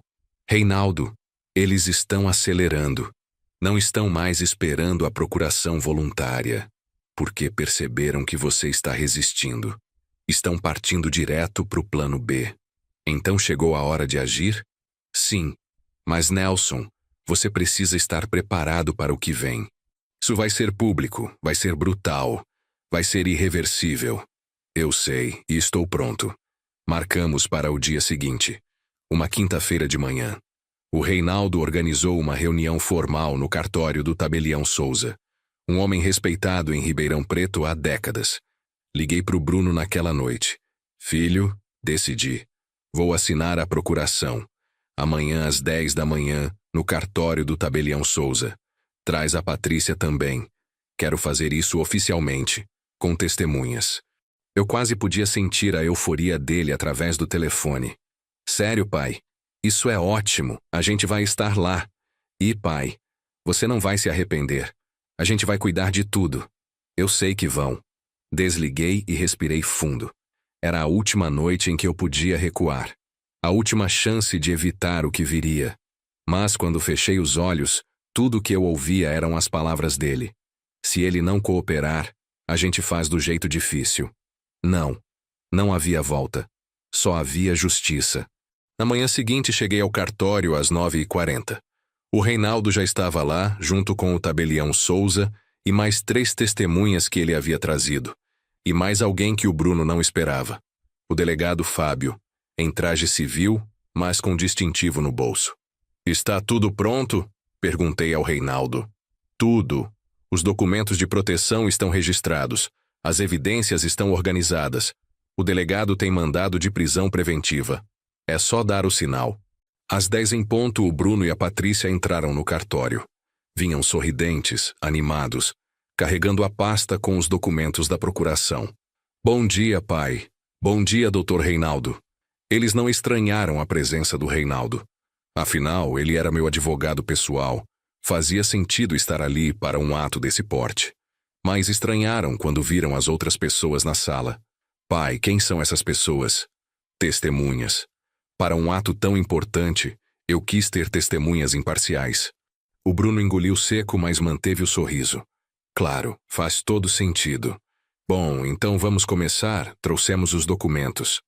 Reinaldo, eles estão acelerando. Não estão mais esperando a procuração voluntária, porque perceberam que você está resistindo. Estão partindo direto para o plano B. Então chegou a hora de agir? Sim, mas Nelson, você precisa estar preparado para o que vem. Isso vai ser público, vai ser brutal, vai ser irreversível. Eu sei e estou pronto. Marcamos para o dia seguinte, uma quinta-feira de manhã. O Reinaldo organizou uma reunião formal no cartório do Tabelião Souza, um homem respeitado em Ribeirão Preto há décadas. Liguei para o Bruno naquela noite. Filho, decidi. Vou assinar a procuração. Amanhã às 10 da manhã, no cartório do Tabelião Souza. Traz a Patrícia também. Quero fazer isso oficialmente, com testemunhas. Eu quase podia sentir a euforia dele através do telefone. Sério, pai? Isso é ótimo. A gente vai estar lá. E, pai, você não vai se arrepender. A gente vai cuidar de tudo. Eu sei que vão. Desliguei e respirei fundo. Era a última noite em que eu podia recuar. A última chance de evitar o que viria. Mas quando fechei os olhos, tudo o que eu ouvia eram as palavras dele. Se ele não cooperar, a gente faz do jeito difícil. Não. Não havia volta. Só havia justiça. Na manhã seguinte cheguei ao cartório às 9h40. O Reinaldo já estava lá, junto com o Tabelião Souza e mais 3 testemunhas que ele havia trazido. E mais alguém que o Bruno não esperava. O delegado Fábio, em traje civil, mas com distintivo no bolso. Está tudo pronto? Perguntei ao Reinaldo. Tudo. Os documentos de proteção estão registrados. As evidências estão organizadas. O delegado tem mandado de prisão preventiva. É só dar o sinal. Às 10 em ponto, o Bruno e a Patrícia entraram no cartório. Vinham sorridentes, animados, carregando a pasta com os documentos da procuração. Bom dia, pai. Bom dia, doutor Reinaldo. Eles não estranharam a presença do Reinaldo. Afinal, ele era meu advogado pessoal. Fazia sentido estar ali para um ato desse porte. Mas estranharam quando viram as outras pessoas na sala. Pai, quem são essas pessoas? Testemunhas. Para um ato tão importante, eu quis ter testemunhas imparciais. O Bruno engoliu seco, mas manteve o sorriso. Claro, faz todo sentido. Bom, então vamos começar. Trouxemos os documentos.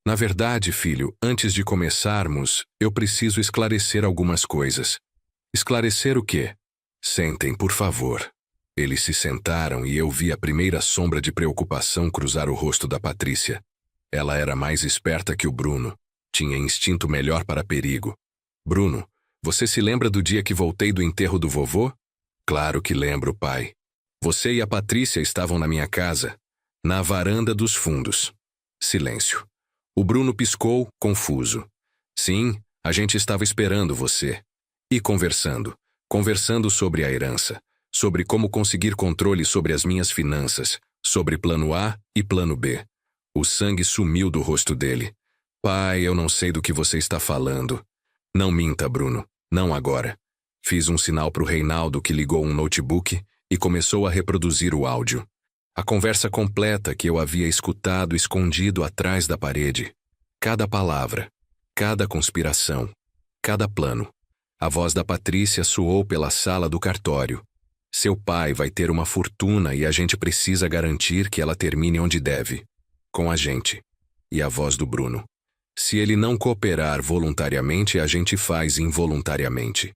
Na verdade, filho, antes de começarmos, eu preciso esclarecer algumas coisas. Esclarecer o quê? Sentem, por favor. Eles se sentaram e eu vi a primeira sombra de preocupação cruzar o rosto da Patrícia. Ela era mais esperta que o Bruno. Tinha instinto melhor para perigo. Bruno, você se lembra do dia que voltei do enterro do vovô? Claro que lembro, pai. Você e a Patrícia estavam na minha casa, na varanda dos fundos. Silêncio. O Bruno piscou, confuso. Sim, a gente estava esperando você. E conversando sobre a herança, sobre como conseguir controle sobre as minhas finanças, sobre plano A e plano B. O sangue sumiu do rosto dele. Pai, eu não sei do que você está falando. Não minta, Bruno. Não agora. Fiz um sinal para o Reinaldo, que ligou um notebook e começou a reproduzir o áudio. A conversa completa que eu havia escutado escondido atrás da parede. Cada palavra, cada conspiração, cada plano. A voz da Patrícia soou pela sala do cartório. Seu pai vai ter uma fortuna e a gente precisa garantir que ela termine onde deve. Com a gente. E a voz do Bruno. Se ele não cooperar voluntariamente, a gente faz involuntariamente.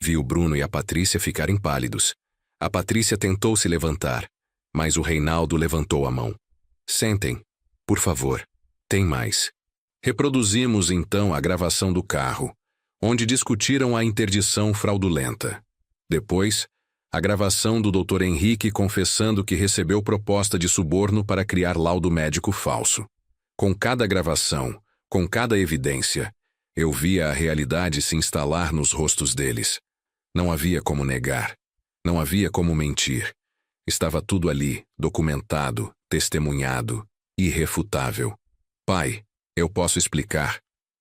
Vi o Bruno e a Patrícia ficarem pálidos. A Patrícia tentou se levantar, mas o Reinaldo levantou a mão. Sentem, por favor. Tem mais. Reproduzimos então a gravação do carro, onde discutiram a interdição fraudulenta. Depois, A gravação do Dr. Henrique confessando que recebeu proposta de suborno para criar laudo médico falso. Com cada gravação, com cada evidência, eu via a realidade se instalar nos rostos deles. Não havia como negar. Não havia como mentir. Estava tudo ali, documentado, testemunhado, irrefutável. Pai, eu posso explicar.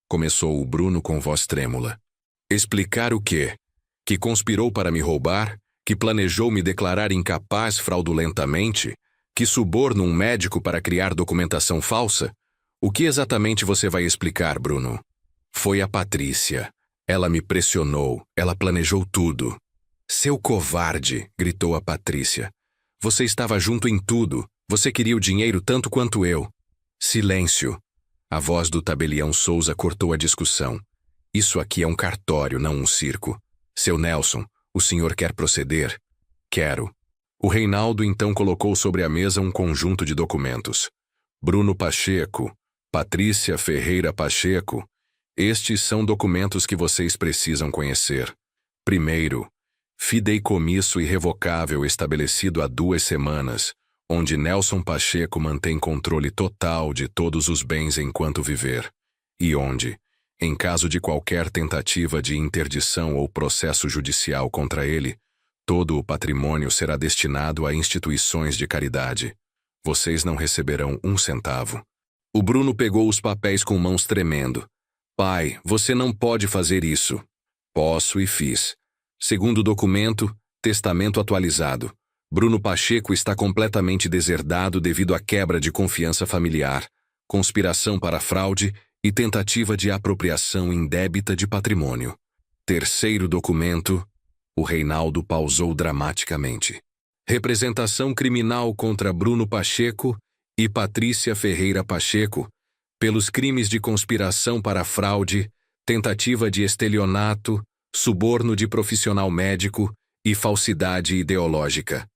Começou o Bruno com voz trêmula. Explicar o quê? Que conspirou para me roubar? Que planejou me declarar incapaz fraudulentamente? Que suborno um médico para criar documentação falsa? O que exatamente você vai explicar, Bruno? Foi a Patrícia. Ela me pressionou, ela planejou tudo. Seu covarde, gritou a Patrícia. Você estava junto em tudo. Você queria o dinheiro tanto quanto eu. Silêncio. A voz do tabelião Souza cortou a discussão. Isso aqui é um cartório, não um circo. Seu Nelson, o senhor quer proceder? Quero. O Reinaldo então colocou sobre a mesa um conjunto de documentos. Bruno Pacheco, Patrícia Ferreira Pacheco. Estes são documentos que vocês precisam conhecer. Primeiro, fideicomisso irrevogável estabelecido há 2 semanas, onde Nelson Pacheco mantém controle total de todos os bens enquanto viver, e onde, em caso de qualquer tentativa de interdição ou processo judicial contra ele, todo o patrimônio será destinado a instituições de caridade. Vocês não receberão 1 centavo. O Bruno pegou os papéis com mãos tremendo. Pai, você não pode fazer isso. Posso e fiz. Segundo documento, testamento atualizado. Bruno Pacheco está completamente deserdado devido à quebra de confiança familiar, conspiração para fraude e tentativa de apropriação indébita de patrimônio. Terceiro documento, o Reinaldo pausou dramaticamente. Representação criminal contra Bruno Pacheco e Patrícia Ferreira Pacheco, pelos crimes de conspiração para fraude, tentativa de estelionato, suborno de profissional médico e falsidade ideológica.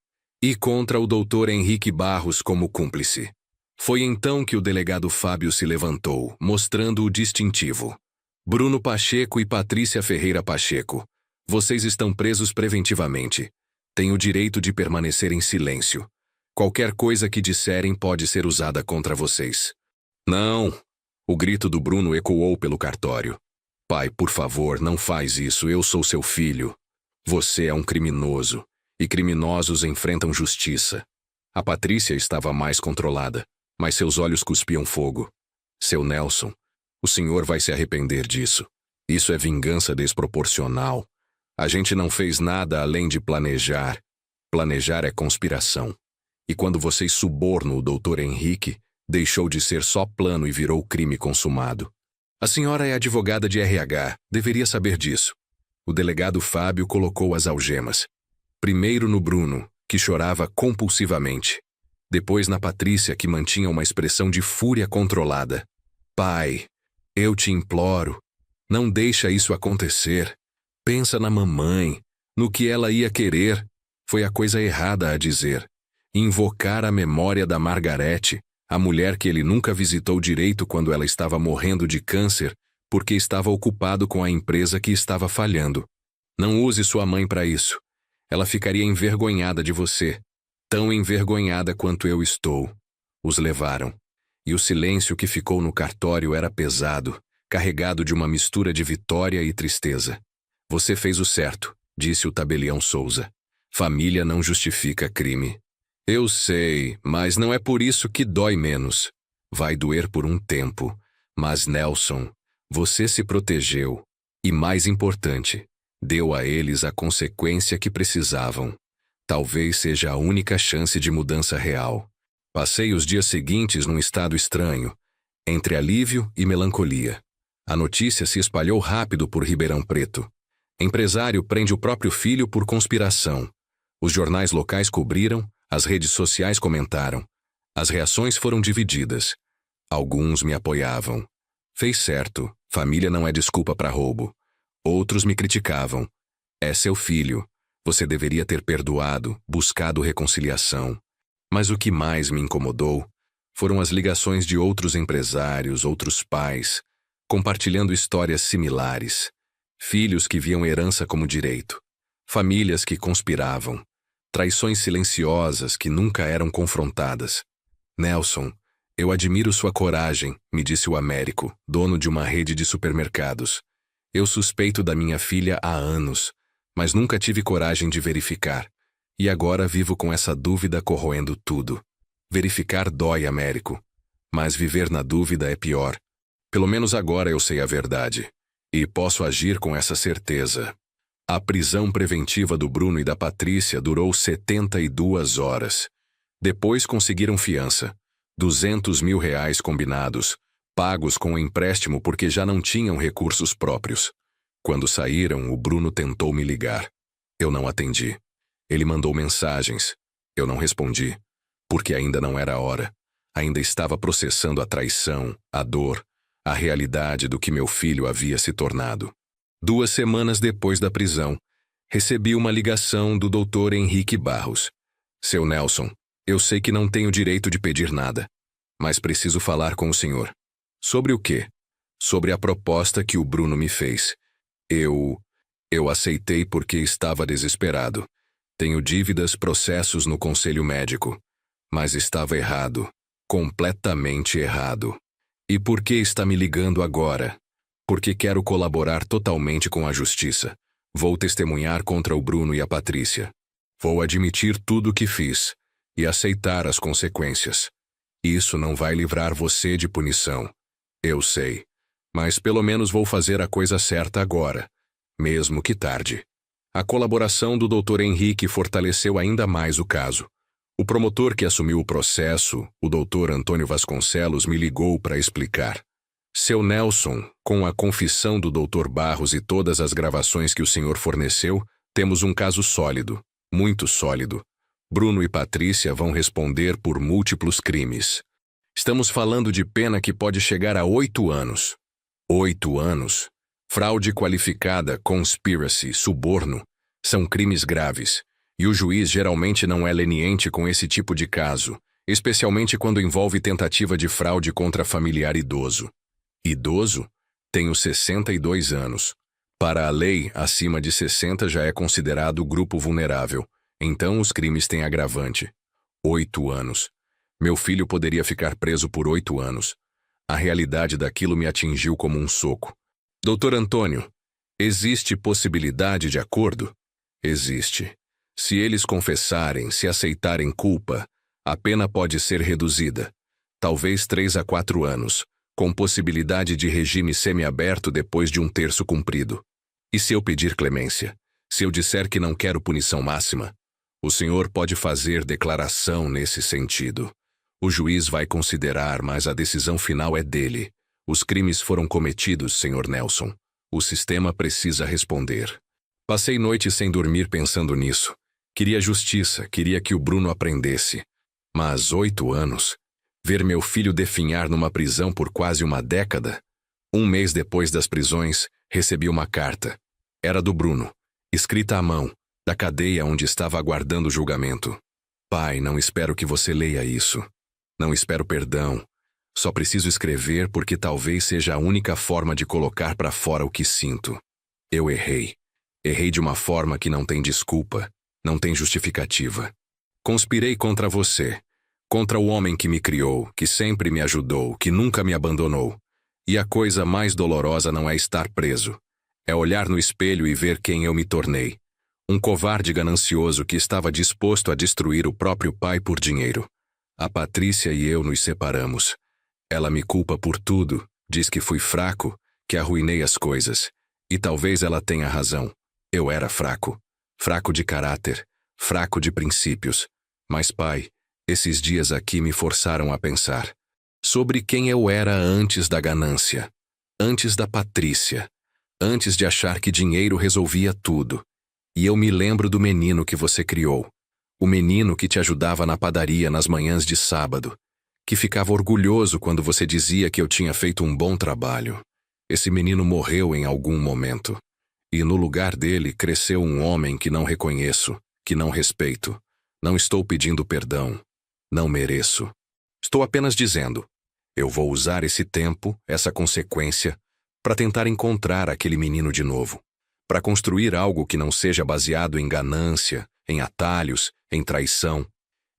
E contra o Dr. Henrique Barros como cúmplice. Foi então que o delegado Fábio se levantou, mostrando o distintivo. Bruno Pacheco e Patrícia Ferreira Pacheco, vocês estão presos preventivamente. Têm o direito de permanecer em silêncio. Qualquer coisa que disserem pode ser usada contra vocês. Não! O grito do Bruno ecoou pelo cartório. Pai, por favor, não faz isso, eu sou seu filho. Você é um criminoso, e criminosos enfrentam justiça. A Patrícia estava mais controlada, mas seus olhos cuspiam fogo. Seu Nelson, o senhor vai se arrepender disso. Isso é vingança desproporcional. A gente não fez nada além de planejar. Planejar é conspiração. E quando vocês subornam o Dr. Henrique, deixou de ser só plano e virou crime consumado. A senhora é advogada de RH, deveria saber disso. O delegado Fábio colocou as algemas. Primeiro no Bruno, que chorava compulsivamente. Depois na Patrícia, que mantinha uma expressão de fúria controlada. Pai, eu te imploro, não deixa isso acontecer. Pensa na mamãe, no que ela ia querer. Foi a coisa errada a dizer. Invocar a memória da Margarete, a mulher que ele nunca visitou direito quando ela estava morrendo de câncer, porque estava ocupado com a empresa que estava falhando. Não use sua mãe para isso. Ela ficaria envergonhada de você, tão envergonhada quanto eu estou. Os levaram. E o silêncio que ficou no cartório era pesado, carregado de uma mistura de vitória e tristeza. Você fez o certo, disse o tabelião Souza. Família não justifica crime. Eu sei, mas não é por isso que dói menos. Vai doer por um tempo. Mas, Nelson, você se protegeu. E mais importante, deu a eles a consequência que precisavam. Talvez seja a única chance de mudança real. Passei os dias seguintes num estado estranho, entre alívio e melancolia. A notícia se espalhou rápido por Ribeirão Preto. Empresário prende o próprio filho por conspiração. Os jornais locais cobriram, as redes sociais comentaram. As reações foram divididas. Alguns me apoiavam. Fez certo, família não é desculpa para roubo. Outros me criticavam. É seu filho. Você deveria ter perdoado, buscado reconciliação. Mas o que mais me incomodou foram as ligações de outros empresários, outros pais, compartilhando histórias similares. Filhos que viam herança como direito. famílias que conspiravam, traições silenciosas que nunca eram confrontadas. Nelson, eu admiro sua coragem, me disse o Américo, dono de uma rede de supermercados. Eu suspeito da minha filha há anos, mas nunca tive coragem de verificar. E agora vivo com essa dúvida corroendo tudo. Verificar dói, Américo. Mas viver na dúvida é pior. Pelo menos agora eu sei a verdade. E posso agir com essa certeza. A prisão preventiva do Bruno e da Patrícia durou 72 horas. Depois conseguiram fiança. 200 mil reais combinados, pagos com empréstimo porque já não tinham recursos próprios. Quando saíram, o Bruno tentou me ligar. Eu não atendi. Ele mandou mensagens. Eu não respondi, porque ainda não era a hora. Ainda estava processando a traição, a dor, a realidade do que meu filho havia se tornado. 2 semanas depois da prisão, recebi uma ligação do Dr. Henrique Barros. Seu Nelson, eu sei que não tenho direito de pedir nada, mas preciso falar com o senhor. Sobre o quê? Sobre a proposta que o Bruno me fez. Eu aceitei porque estava desesperado. Tenho dívidas, processos no conselho médico. Mas estava errado. Completamente errado. E por que está me ligando agora? Porque quero colaborar totalmente com a justiça. Vou testemunhar contra o Bruno e a Patrícia. Vou admitir tudo o que fiz e aceitar as consequências. Isso não vai livrar você de punição. Eu sei. Mas pelo menos vou fazer a coisa certa agora, mesmo que tarde. A colaboração do Dr. Henrique fortaleceu ainda mais o caso. O promotor que assumiu o processo, o Dr. Antônio Vasconcelos, me ligou para explicar. Seu Nelson, com a confissão do Dr. Barros e todas as gravações que o senhor forneceu, temos um caso sólido, muito sólido. Bruno e Patrícia vão responder por múltiplos crimes. Estamos falando de pena que pode chegar a 8 anos. 8 anos? Fraude qualificada, conspiracy, suborno, são crimes graves, e o juiz geralmente não é leniente com esse tipo de caso, especialmente quando envolve tentativa de fraude contra familiar idoso. Idoso? Tenho 62 anos. Para a lei, acima de 60 já é considerado grupo vulnerável, então os crimes têm agravante. 8 anos. Meu filho poderia ficar preso por 8 anos. A realidade daquilo me atingiu como um soco. Doutor Antônio, existe possibilidade de acordo? Existe. Se eles confessarem, se aceitarem culpa, a pena pode ser reduzida. Talvez 3 a 4 anos, com possibilidade de regime semiaberto depois de 1/3 cumprido. E se eu pedir clemência? Se eu disser que não quero punição máxima? O senhor pode fazer declaração nesse sentido. O juiz vai considerar, mas a decisão final é dele. Os crimes foram cometidos, Sr. Nelson. O sistema precisa responder. Passei noites sem dormir pensando nisso. Queria justiça, queria que o Bruno aprendesse. Mas 8 anos? Ver meu filho definhar numa prisão por quase uma década? 1 mês depois das prisões, recebi uma carta. Era do Bruno, escrita à mão, da cadeia onde estava aguardando o julgamento. Pai, não espero que você leia isso. Não espero perdão. Só preciso escrever porque talvez seja a única forma de colocar para fora o que sinto. Eu errei. Errei de uma forma que não tem desculpa, não tem justificativa. Conspirei contra você, contra o homem que me criou, que sempre me ajudou, que nunca me abandonou. E a coisa mais dolorosa não é estar preso. É olhar no espelho e ver quem eu me tornei. Um covarde ganancioso que estava disposto a destruir o próprio pai por dinheiro. A Patrícia e eu nos separamos. Ela me culpa por tudo, diz que fui fraco, que arruinei as coisas. E talvez ela tenha razão. Eu era fraco. Fraco de caráter, fraco de princípios. Mas, pai, esses dias aqui me forçaram a pensar sobre quem eu era antes da ganância, antes da Patrícia, antes de achar que dinheiro resolvia tudo. E eu me lembro do menino que você criou. O menino que te ajudava na padaria nas manhãs de sábado, que ficava orgulhoso quando você dizia que eu tinha feito um bom trabalho. Esse menino morreu em algum momento. E no lugar dele cresceu um homem que não reconheço, que não respeito. Não estou pedindo perdão. Não mereço. Estou apenas dizendo, eu vou usar esse tempo, essa consequência, para tentar encontrar aquele menino de novo. para construir algo que não seja baseado em ganância, em atalhos, em traição.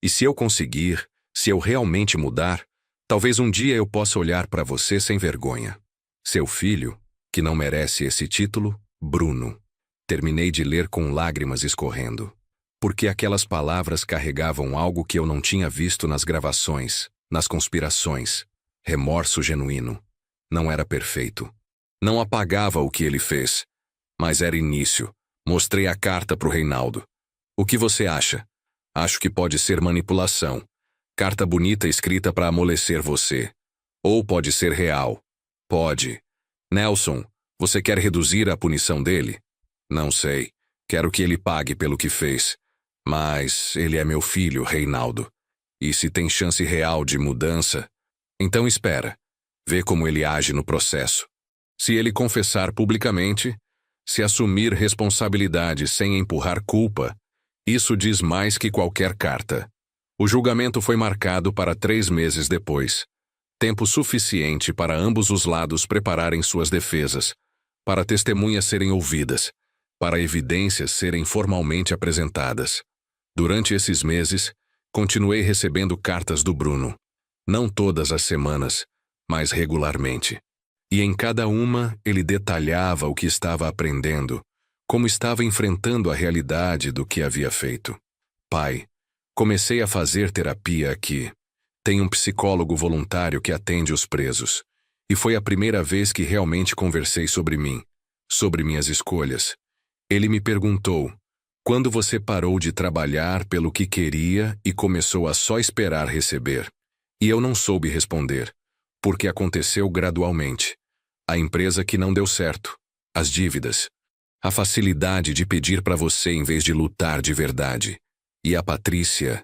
E se eu conseguir, se eu realmente mudar, talvez um dia eu possa olhar para você sem vergonha. Seu filho, que não merece esse título, Bruno. Terminei de ler com lágrimas escorrendo. Porque aquelas palavras carregavam algo que eu não tinha visto nas gravações, nas conspirações. Remorso genuíno. Não era perfeito. Não apagava o que ele fez. Mas era início. Mostrei a carta pro Reinaldo. O que você acha? Acho que pode ser manipulação. Carta bonita escrita para amolecer você. Ou pode ser real. Pode. Nelson, você quer reduzir a punição dele? Não sei. Quero que ele pague pelo que fez. Mas ele é meu filho, Reinaldo. E se tem chance real de mudança, então espera. Vê como ele age no processo. Se ele confessar publicamente, se assumir responsabilidade sem empurrar culpa, isso diz mais que qualquer carta. O julgamento foi marcado para 3 meses depois. Tempo suficiente para ambos os lados prepararem suas defesas, para testemunhas serem ouvidas, para evidências serem formalmente apresentadas. Durante esses meses, continuei recebendo cartas do Bruno. Não todas as semanas, mas regularmente. E em cada uma ele detalhava o que estava aprendendo, como estava enfrentando a realidade do que havia feito. Pai, comecei a fazer terapia aqui. Tem um psicólogo voluntário que atende os presos. E foi a primeira vez que realmente conversei sobre mim, sobre minhas escolhas. Ele me perguntou, quando você parou de trabalhar pelo que queria e começou a só esperar receber? E eu não soube responder, porque aconteceu gradualmente. A empresa que não deu certo, as dívidas, a facilidade de pedir para você em vez de lutar de verdade. E a Patrícia,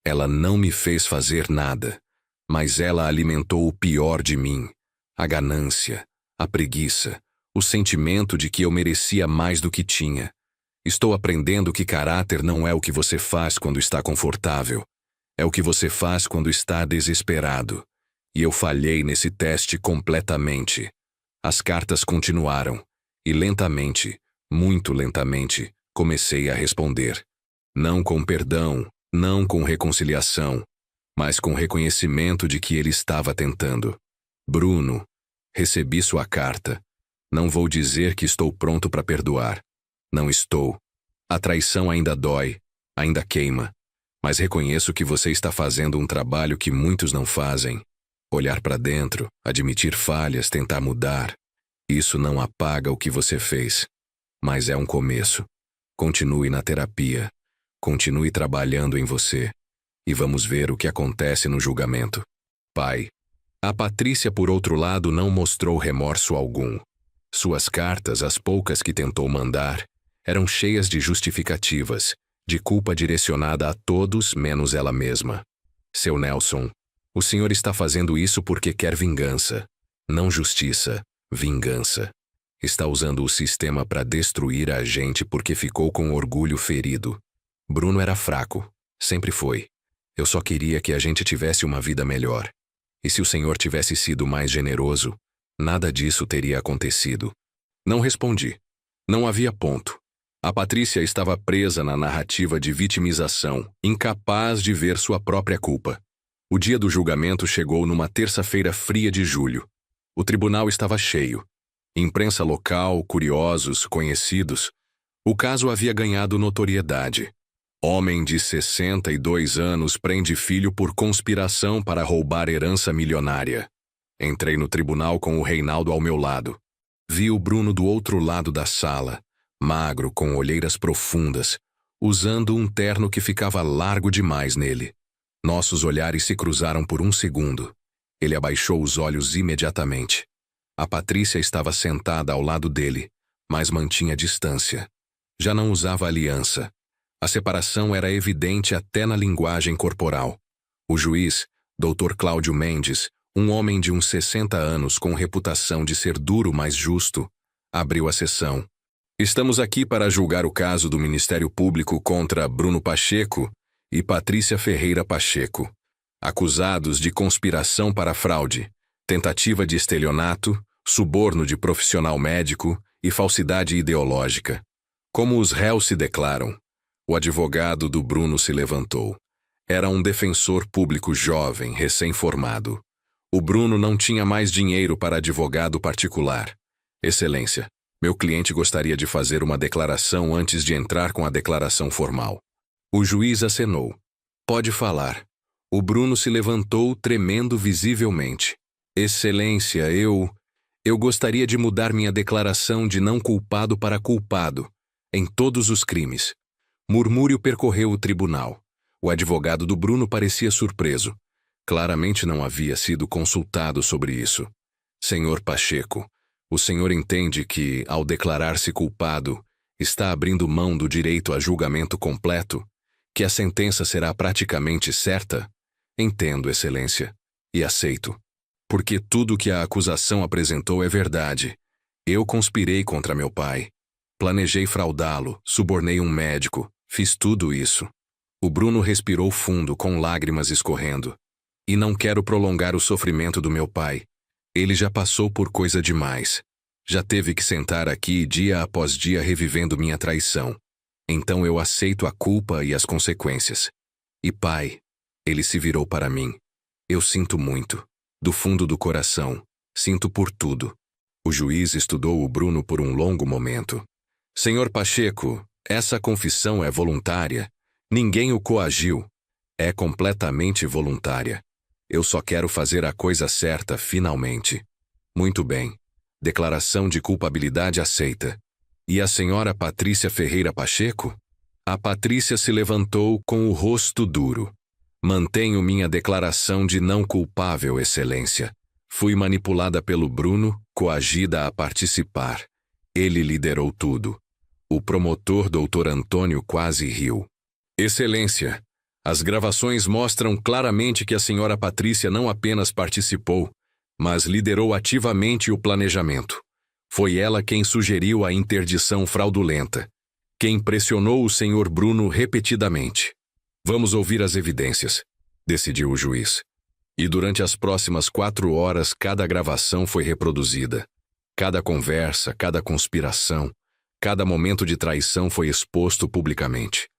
ela não me fez fazer nada, mas ela alimentou o pior de mim, a ganância, a preguiça, o sentimento de que eu merecia mais do que tinha. Estou aprendendo que caráter não é o que você faz quando está confortável, é o que você faz quando está desesperado. E eu falhei nesse teste completamente. As cartas continuaram, e lentamente, muito lentamente, comecei a responder. Não com perdão, não com reconciliação, mas com reconhecimento de que ele estava tentando. Bruno, recebi sua carta. Não vou dizer que estou pronto para perdoar. Não estou. A traição ainda dói, ainda queima. Mas reconheço que você está fazendo um trabalho que muitos não fazem. Olhar para dentro, admitir falhas, tentar mudar. Isso não apaga o que você fez. Mas é um começo. Continue na terapia. Continue trabalhando em você. E vamos ver o que acontece no julgamento. Pai. A Patrícia, por outro lado, não mostrou remorso algum. Suas cartas, as poucas que tentou mandar, eram cheias de justificativas, de culpa direcionada a todos menos ela mesma. Seu Nelson, o senhor está fazendo isso porque quer vingança. Não justiça, vingança. Está usando o sistema para destruir a gente porque ficou com orgulho ferido. Bruno era fraco, sempre foi. Eu só queria que a gente tivesse uma vida melhor. E se o senhor tivesse sido mais generoso, nada disso teria acontecido. Não respondi. Não havia ponto. A Patrícia estava presa na narrativa de vitimização, incapaz de ver sua própria culpa. O dia do julgamento chegou numa terça-feira fria de julho. O tribunal estava cheio. Imprensa local, curiosos, conhecidos. O caso havia ganhado notoriedade. Homem de 62 anos prende filho por conspiração para roubar herança milionária. Entrei no tribunal com o Reinaldo ao meu lado. Vi o Bruno do outro lado da sala, magro, com olheiras profundas, usando um terno que ficava largo demais nele. Nossos olhares se cruzaram por um segundo. Ele abaixou os olhos imediatamente. A Patrícia estava sentada ao lado dele, mas mantinha distância. Já não usava aliança. A separação era evidente até na linguagem corporal. O juiz, Dr. Cláudio Mendes, um homem de uns 60 anos com reputação de ser duro, mas justo, abriu a sessão. Estamos aqui para julgar o caso do Ministério Público contra Bruno Pacheco e Patrícia Ferreira Pacheco, acusados de conspiração para fraude, tentativa de estelionato, suborno de profissional médico e falsidade ideológica. Como os réus se declaram? O advogado do Bruno se levantou. Era um defensor público jovem, recém-formado. O Bruno não tinha mais dinheiro para advogado particular. Excelência, meu cliente gostaria de fazer uma declaração antes de entrar com a declaração formal. O juiz acenou. Pode falar. O Bruno se levantou, tremendo visivelmente. Excelência, eu gostaria de mudar minha declaração de não culpado para culpado, em todos os crimes. Murmúrio percorreu o tribunal. O advogado do Bruno parecia surpreso. Claramente não havia sido consultado sobre isso. Senhor Pacheco, o senhor entende que, ao declarar-se culpado, está abrindo mão do direito a julgamento completo? Que a sentença será praticamente certa? Entendo, Excelência, e aceito. Porque tudo que a acusação apresentou é verdade. Eu conspirei contra meu pai. Planejei fraudá-lo, subornei um médico, fiz tudo isso. O Bruno respirou fundo, com lágrimas escorrendo. E não quero prolongar o sofrimento do meu pai. Ele já passou por coisa demais. Já teve que sentar aqui dia após dia revivendo minha traição. Então eu aceito a culpa e as consequências. E pai, ele se virou para mim. Eu sinto muito. Do fundo do coração, sinto por tudo. O juiz estudou o Bruno por um longo momento. Senhor Pacheco, essa confissão é voluntária. Ninguém o coagiu. É completamente voluntária. Eu só quero fazer a coisa certa finalmente. Muito bem. Declaração de culpabilidade aceita. E a senhora Patrícia Ferreira Pacheco? A Patrícia se levantou com o rosto duro. Mantenho minha declaração de não culpável, Excelência. Fui manipulada pelo Bruno, coagida a participar. Ele liderou tudo. O promotor Dr. Antônio quase riu. Excelência, as gravações mostram claramente que a senhora Patrícia não apenas participou, mas liderou ativamente o planejamento. Foi ela quem sugeriu a interdição fraudulenta, quem pressionou o senhor Bruno repetidamente. Vamos ouvir as evidências, decidiu o juiz. E durante as próximas 4 horas cada gravação foi reproduzida. Cada conversa, cada conspiração, cada momento de traição foi exposto publicamente.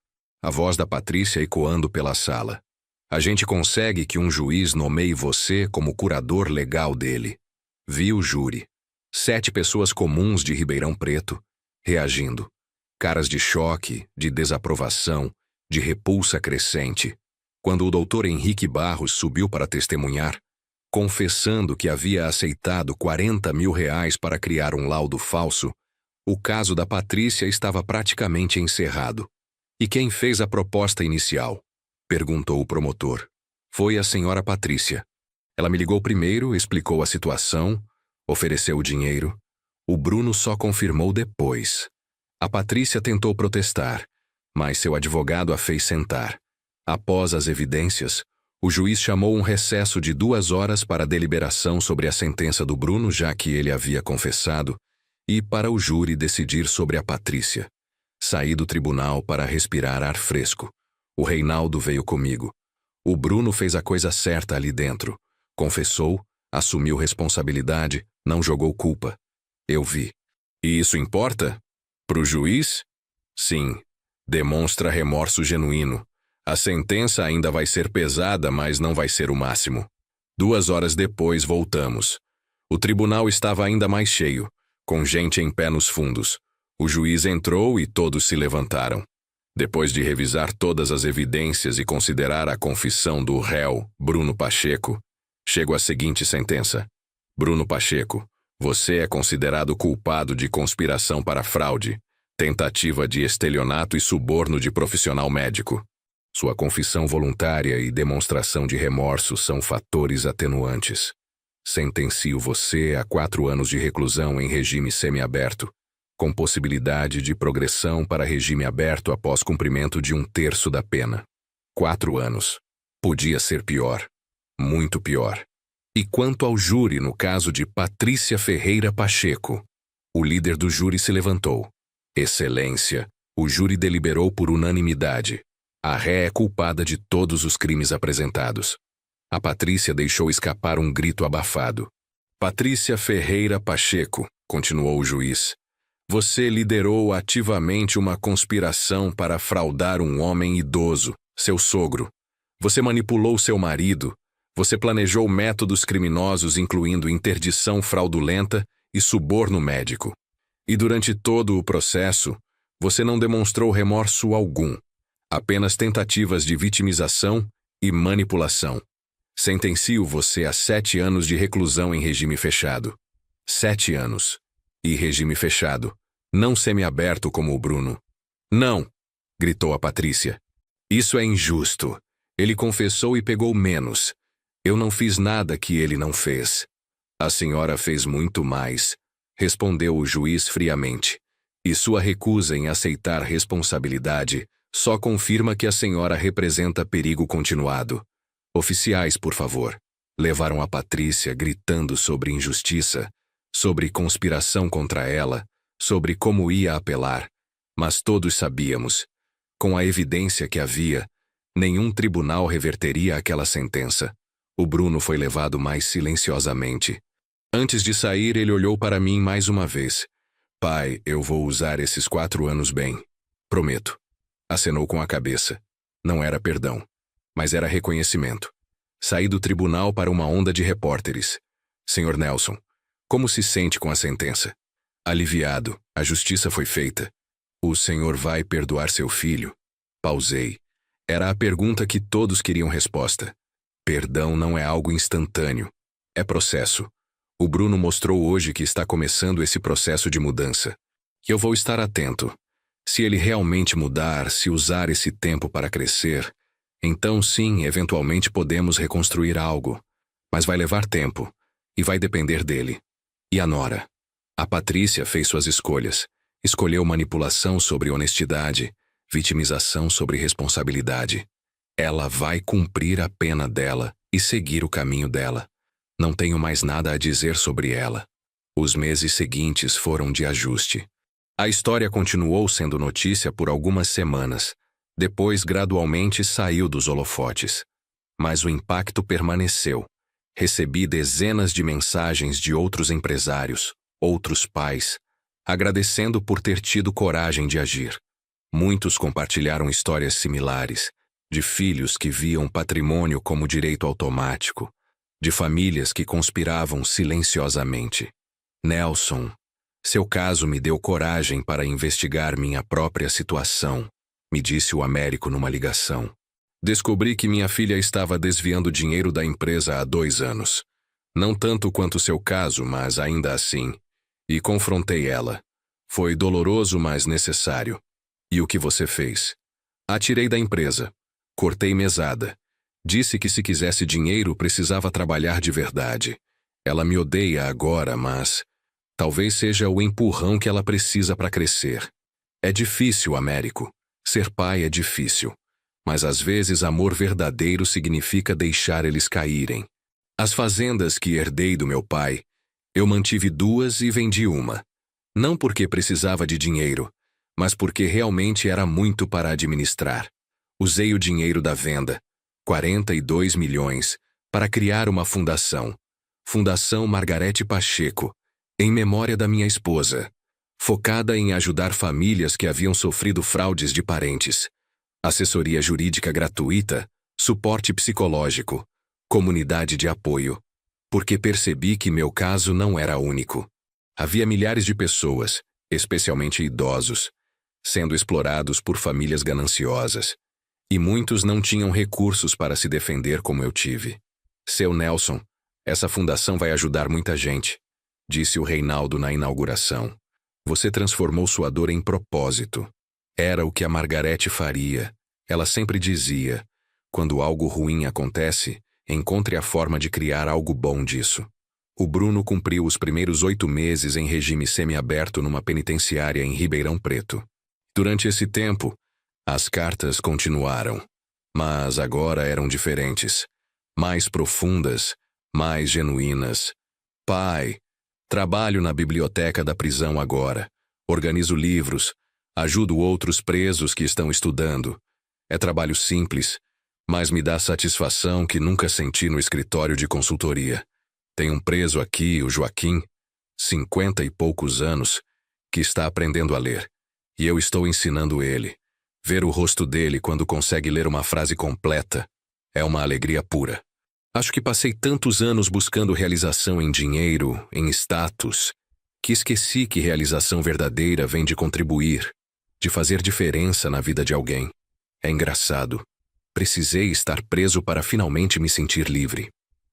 A voz da Patrícia ecoando pela sala. A gente consegue que um juiz nomeie você como curador legal dele. Vi o júri. 7 pessoas comuns de Ribeirão Preto, reagindo. Caras de choque, de desaprovação, de repulsa crescente. Quando o doutor Henrique Barros subiu para testemunhar, confessando que havia aceitado R$40 mil para criar um laudo falso, o caso da Patrícia estava praticamente encerrado. E quem fez a proposta inicial? Perguntou o promotor. Foi a senhora Patrícia. Ela me ligou primeiro, explicou a situação, ofereceu o dinheiro. O Bruno só confirmou depois. A Patrícia tentou protestar, mas seu advogado a fez sentar. Após as evidências, o juiz chamou um recesso de 2 horas para deliberação sobre a sentença do Bruno, já que ele havia confessado, e para o júri decidir sobre a Patrícia. Saí do tribunal para respirar ar fresco. O Reinaldo veio comigo. O Bruno fez a coisa certa ali dentro. Confessou, assumiu responsabilidade, não jogou culpa. Eu vi. E isso importa? Pro juiz? Sim. Demonstra remorso genuíno. A sentença ainda vai ser pesada, mas não vai ser o máximo. 2 horas depois voltamos. O tribunal estava ainda mais cheio, com gente em pé nos fundos. O juiz entrou e todos se levantaram. Depois de revisar todas as evidências e considerar a confissão do réu, Bruno Pacheco, chego à seguinte sentença. Bruno Pacheco, você é considerado culpado de conspiração para fraude, tentativa de estelionato e suborno de profissional médico. Sua confissão voluntária e demonstração de remorso são fatores atenuantes. Sentencio você a 4 anos de reclusão em regime semiaberto, com possibilidade de progressão para regime aberto após cumprimento de 1/3 da pena. 4 anos. Podia ser pior. Muito pior. E quanto ao júri no caso de Patrícia Ferreira Pacheco? O líder do júri se levantou. Excelência, o júri deliberou por unanimidade. A ré é culpada de todos os crimes apresentados. A Patrícia deixou escapar um grito abafado. Patrícia Ferreira Pacheco, continuou o juiz. Você liderou ativamente uma conspiração para fraudar um homem idoso, seu sogro. Você manipulou seu marido. Você planejou métodos criminosos incluindo interdição fraudulenta e suborno médico. E durante todo o processo, você não demonstrou remorso algum, apenas tentativas de vitimização e manipulação. Sentencio você a 7 anos de reclusão em regime fechado. 7 anos. E regime fechado, não semiaberto como o Bruno. Não! Gritou a Patrícia. Isso é injusto. Ele confessou e pegou menos. Eu não fiz nada que ele não fez. A senhora fez muito mais, respondeu o juiz friamente. E sua recusa em aceitar responsabilidade só confirma que a senhora representa perigo continuado. Oficiais, por favor. Levaram a Patrícia gritando sobre injustiça, sobre conspiração contra ela, sobre como ia apelar. Mas todos sabíamos, com a evidência que havia, nenhum tribunal reverteria aquela sentença. O Bruno foi levado mais silenciosamente. Antes de sair, ele olhou para mim mais uma vez. Pai, eu vou usar esses 4 anos bem. Prometo. Acenou com a cabeça. Não era perdão, mas era reconhecimento. Saí do tribunal para uma onda de repórteres. Senhor Nelson, como se sente com a sentença? Aliviado, a justiça foi feita. O senhor vai perdoar seu filho? Pausei. Era a pergunta que todos queriam resposta. Perdão não é algo instantâneo. É processo. O Bruno mostrou hoje que está começando esse processo de mudança. E eu vou estar atento. Se ele realmente mudar, se usar esse tempo para crescer, então sim, eventualmente podemos reconstruir algo. Mas vai levar tempo. E vai depender dele. E a Nora? A Patrícia fez suas escolhas. Escolheu manipulação sobre honestidade, vitimização sobre responsabilidade. Ela vai cumprir a pena dela e seguir o caminho dela. Não tenho mais nada a dizer sobre ela. Os meses seguintes foram de ajuste. A história continuou sendo notícia por algumas semanas. Depois, gradualmente, saiu dos holofotes. Mas o impacto permaneceu. Recebi dezenas de mensagens de outros empresários, outros pais, agradecendo por ter tido coragem de agir. Muitos compartilharam histórias similares, de filhos que viam patrimônio como direito automático, de famílias que conspiravam silenciosamente. Nelson, seu caso me deu coragem para investigar minha própria situação, me disse o Américo numa ligação. Descobri que minha filha estava desviando dinheiro da empresa há 2 anos. Não tanto quanto seu caso, mas ainda assim. E confrontei ela. Foi doloroso, mas necessário. E o que você fez? A tirei da empresa. Cortei mesada. Disse que se quisesse dinheiro, precisava trabalhar de verdade. Ela me odeia agora, mas talvez seja o empurrão que ela precisa para crescer. É difícil, Américo. Ser pai é difícil. Mas às vezes amor verdadeiro significa deixar eles caírem. As fazendas que herdei do meu pai, eu mantive 2 e vendi uma. Não porque precisava de dinheiro, mas porque realmente era muito para administrar. Usei o dinheiro da venda, 42 milhões, para criar uma fundação. Fundação Margarete Pacheco, em memória da minha esposa, focada em ajudar famílias que haviam sofrido fraudes de parentes. Assessoria jurídica gratuita, suporte psicológico, comunidade de apoio. Porque percebi que meu caso não era único. Havia milhares de pessoas, especialmente idosos, sendo explorados por famílias gananciosas. E muitos não tinham recursos para se defender como eu tive. Seu Nelson, essa fundação vai ajudar muita gente, disse o Reinaldo na inauguração. Você transformou sua dor em propósito. Era o que a Margarete faria. Ela sempre dizia, quando algo ruim acontece, encontre a forma de criar algo bom disso. O Bruno cumpriu os primeiros 8 meses em regime semiaberto numa penitenciária em Ribeirão Preto. Durante esse tempo, as cartas continuaram, mas agora eram diferentes, mais profundas, mais genuínas. Pai, trabalho na biblioteca da prisão agora, organizo livros, ajudo outros presos que estão estudando. É trabalho simples, mas me dá satisfação que nunca senti no escritório de consultoria. Tem um preso aqui, o Joaquim, 50 e poucos anos, que está aprendendo a ler. E eu estou ensinando ele. Ver o rosto dele quando consegue ler uma frase completa é uma alegria pura. Acho que passei tantos anos buscando realização em dinheiro, em status, que esqueci que realização verdadeira vem de contribuir, de fazer diferença na vida de alguém. É engraçado. Precisei estar preso para finalmente me sentir livre.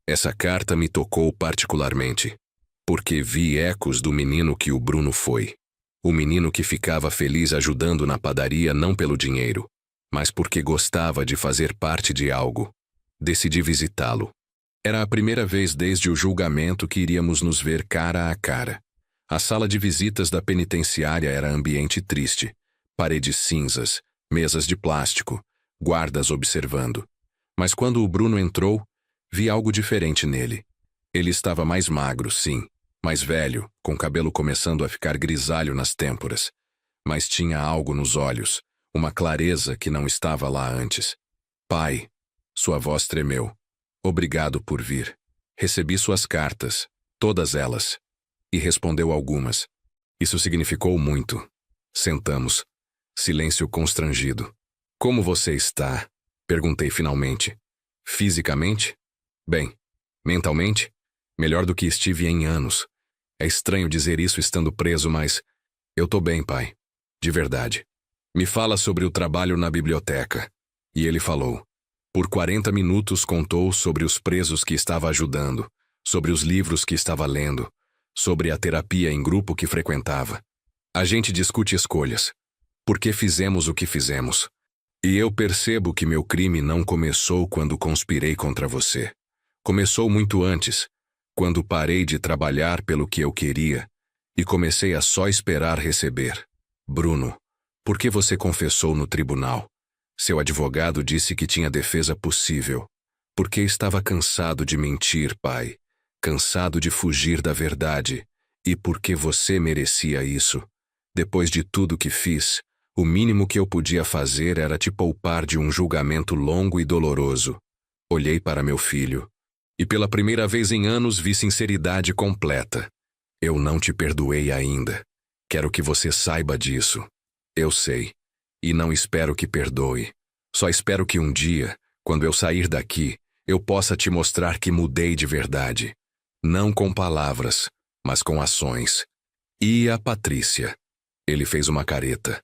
Essa carta me tocou particularmente, porque vi ecos do menino que o Bruno foi. O menino que ficava feliz ajudando na padaria não pelo dinheiro, mas porque gostava de fazer parte de algo. Decidi visitá-lo. Era a primeira vez desde o julgamento que iríamos nos ver cara a cara. A sala de visitas da penitenciária era ambiente triste. Paredes cinzas, mesas de plástico, guardas observando. Mas quando o Bruno entrou, vi algo diferente nele. Ele estava mais magro, sim, mais velho, com cabelo começando a ficar grisalho nas têmporas. Mas tinha algo nos olhos, uma clareza que não estava lá antes. Pai, sua voz tremeu. Obrigado por vir. Recebi suas cartas, todas elas. E respondeu algumas. Isso significou muito. Sentamos. Silêncio constrangido. Como você está? Perguntei finalmente. Fisicamente? Bem. Mentalmente? Melhor do que estive em anos. É estranho dizer isso estando preso, mas eu tô bem, pai. De verdade. Me fala sobre o trabalho na biblioteca. E ele falou. Por 40 minutos contou sobre os presos que estava ajudando, sobre os livros que estava lendo, sobre a terapia em grupo que frequentava. A gente discute escolhas. Por que fizemos o que fizemos? E eu percebo que meu crime não começou quando conspirei contra você. Começou muito antes, quando parei de trabalhar pelo que eu queria e comecei a só esperar receber. Bruno, por que você confessou no tribunal? Seu advogado disse que tinha defesa possível. Porque estava cansado de mentir, pai. Cansado de fugir da verdade. E porque você merecia isso. Depois de tudo que fiz, o mínimo que eu podia fazer era te poupar de um julgamento longo e doloroso. Olhei para meu filho. E pela primeira vez em anos vi sinceridade completa. Eu não te perdoei ainda. Quero que você saiba disso. Eu sei. E não espero que perdoe. Só espero que um dia, quando eu sair daqui, eu possa te mostrar que mudei de verdade. Não com palavras, mas com ações. E a Patrícia? Ele fez uma careta.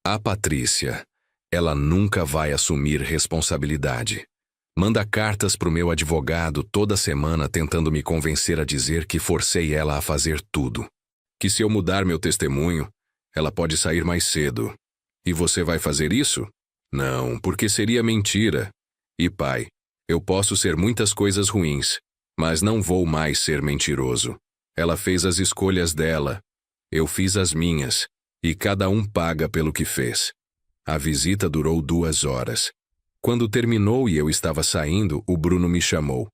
A Patrícia, ela nunca vai assumir responsabilidade. Manda cartas pro meu advogado toda semana tentando me convencer a dizer que forcei ela a fazer tudo. Que se eu mudar meu testemunho, ela pode sair mais cedo. E você vai fazer isso? Não, porque seria mentira. E pai, eu posso ser muitas coisas ruins, mas não vou mais ser mentiroso. Ela fez as escolhas dela. Eu fiz as minhas. E cada um paga pelo que fez. A visita durou 2 horas. Quando terminou e eu estava saindo, o Bruno me chamou.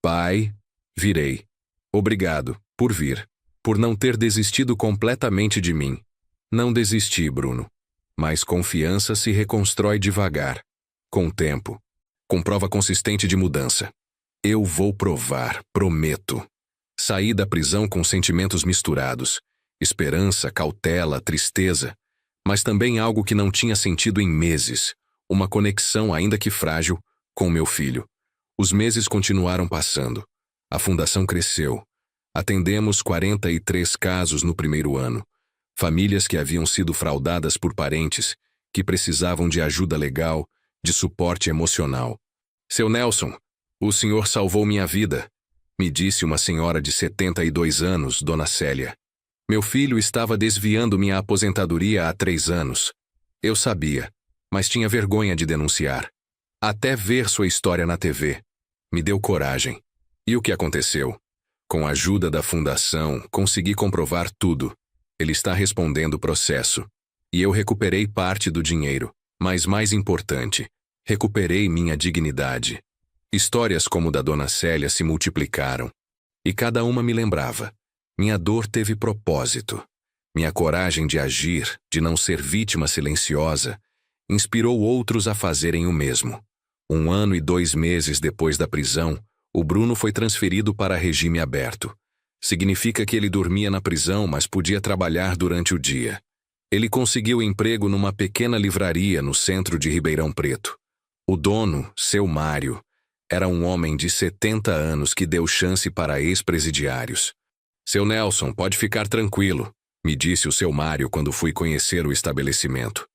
Pai, virei. Obrigado, por vir. Por não ter desistido completamente de mim. Não desisti, Bruno. Mas confiança se reconstrói devagar. Com o tempo. Com prova consistente de mudança. Eu vou provar, prometo. Saí da prisão com sentimentos misturados. Esperança, cautela, tristeza. Mas também algo que não tinha sentido em meses. Uma conexão, ainda que frágil, com meu filho. Os meses continuaram passando. A fundação cresceu. Atendemos 43 casos no primeiro ano. Famílias que haviam sido fraudadas por parentes, que precisavam de ajuda legal, de suporte emocional. Seu Nelson, o senhor salvou minha vida, me disse uma senhora de 72 anos, Dona Célia. Meu filho estava desviando minha aposentadoria há 3 anos. Eu sabia, mas tinha vergonha de denunciar. Até ver sua história na TV. Me deu coragem. E o que aconteceu? Com a ajuda da fundação, consegui comprovar tudo. Ele está respondendo o processo. E eu recuperei parte do dinheiro. Mas mais importante, recuperei minha dignidade. Histórias como da Dona Célia se multiplicaram. E cada uma me lembrava. Minha dor teve propósito. Minha coragem de agir, de não ser vítima silenciosa, inspirou outros a fazerem o mesmo. 1 ano e 2 meses depois da prisão, o Bruno foi transferido para regime aberto. Significa que ele dormia na prisão, mas podia trabalhar durante o dia. Ele conseguiu emprego numa pequena livraria no centro de Ribeirão Preto. O dono, seu Mário, era um homem de 70 anos que deu chance para ex-presidiários. Seu Nelson, pode ficar tranquilo, me disse o seu Mário quando fui conhecer o estabelecimento.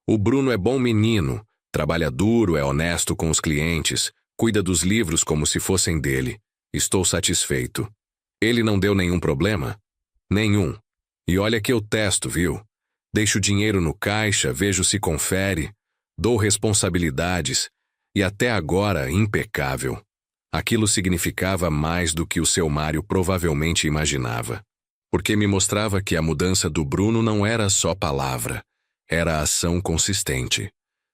O Bruno é bom menino, trabalha duro, é honesto com os clientes, cuida dos livros como se fossem dele. Estou satisfeito. Ele não deu nenhum problema? Nenhum. E olha que eu testo, viu? Deixo dinheiro no caixa, vejo se confere, dou responsabilidades, e até agora impecável. Aquilo significava mais do que o seu Mário provavelmente imaginava. Porque me mostrava que a mudança do Bruno não era só palavra, era ação consistente.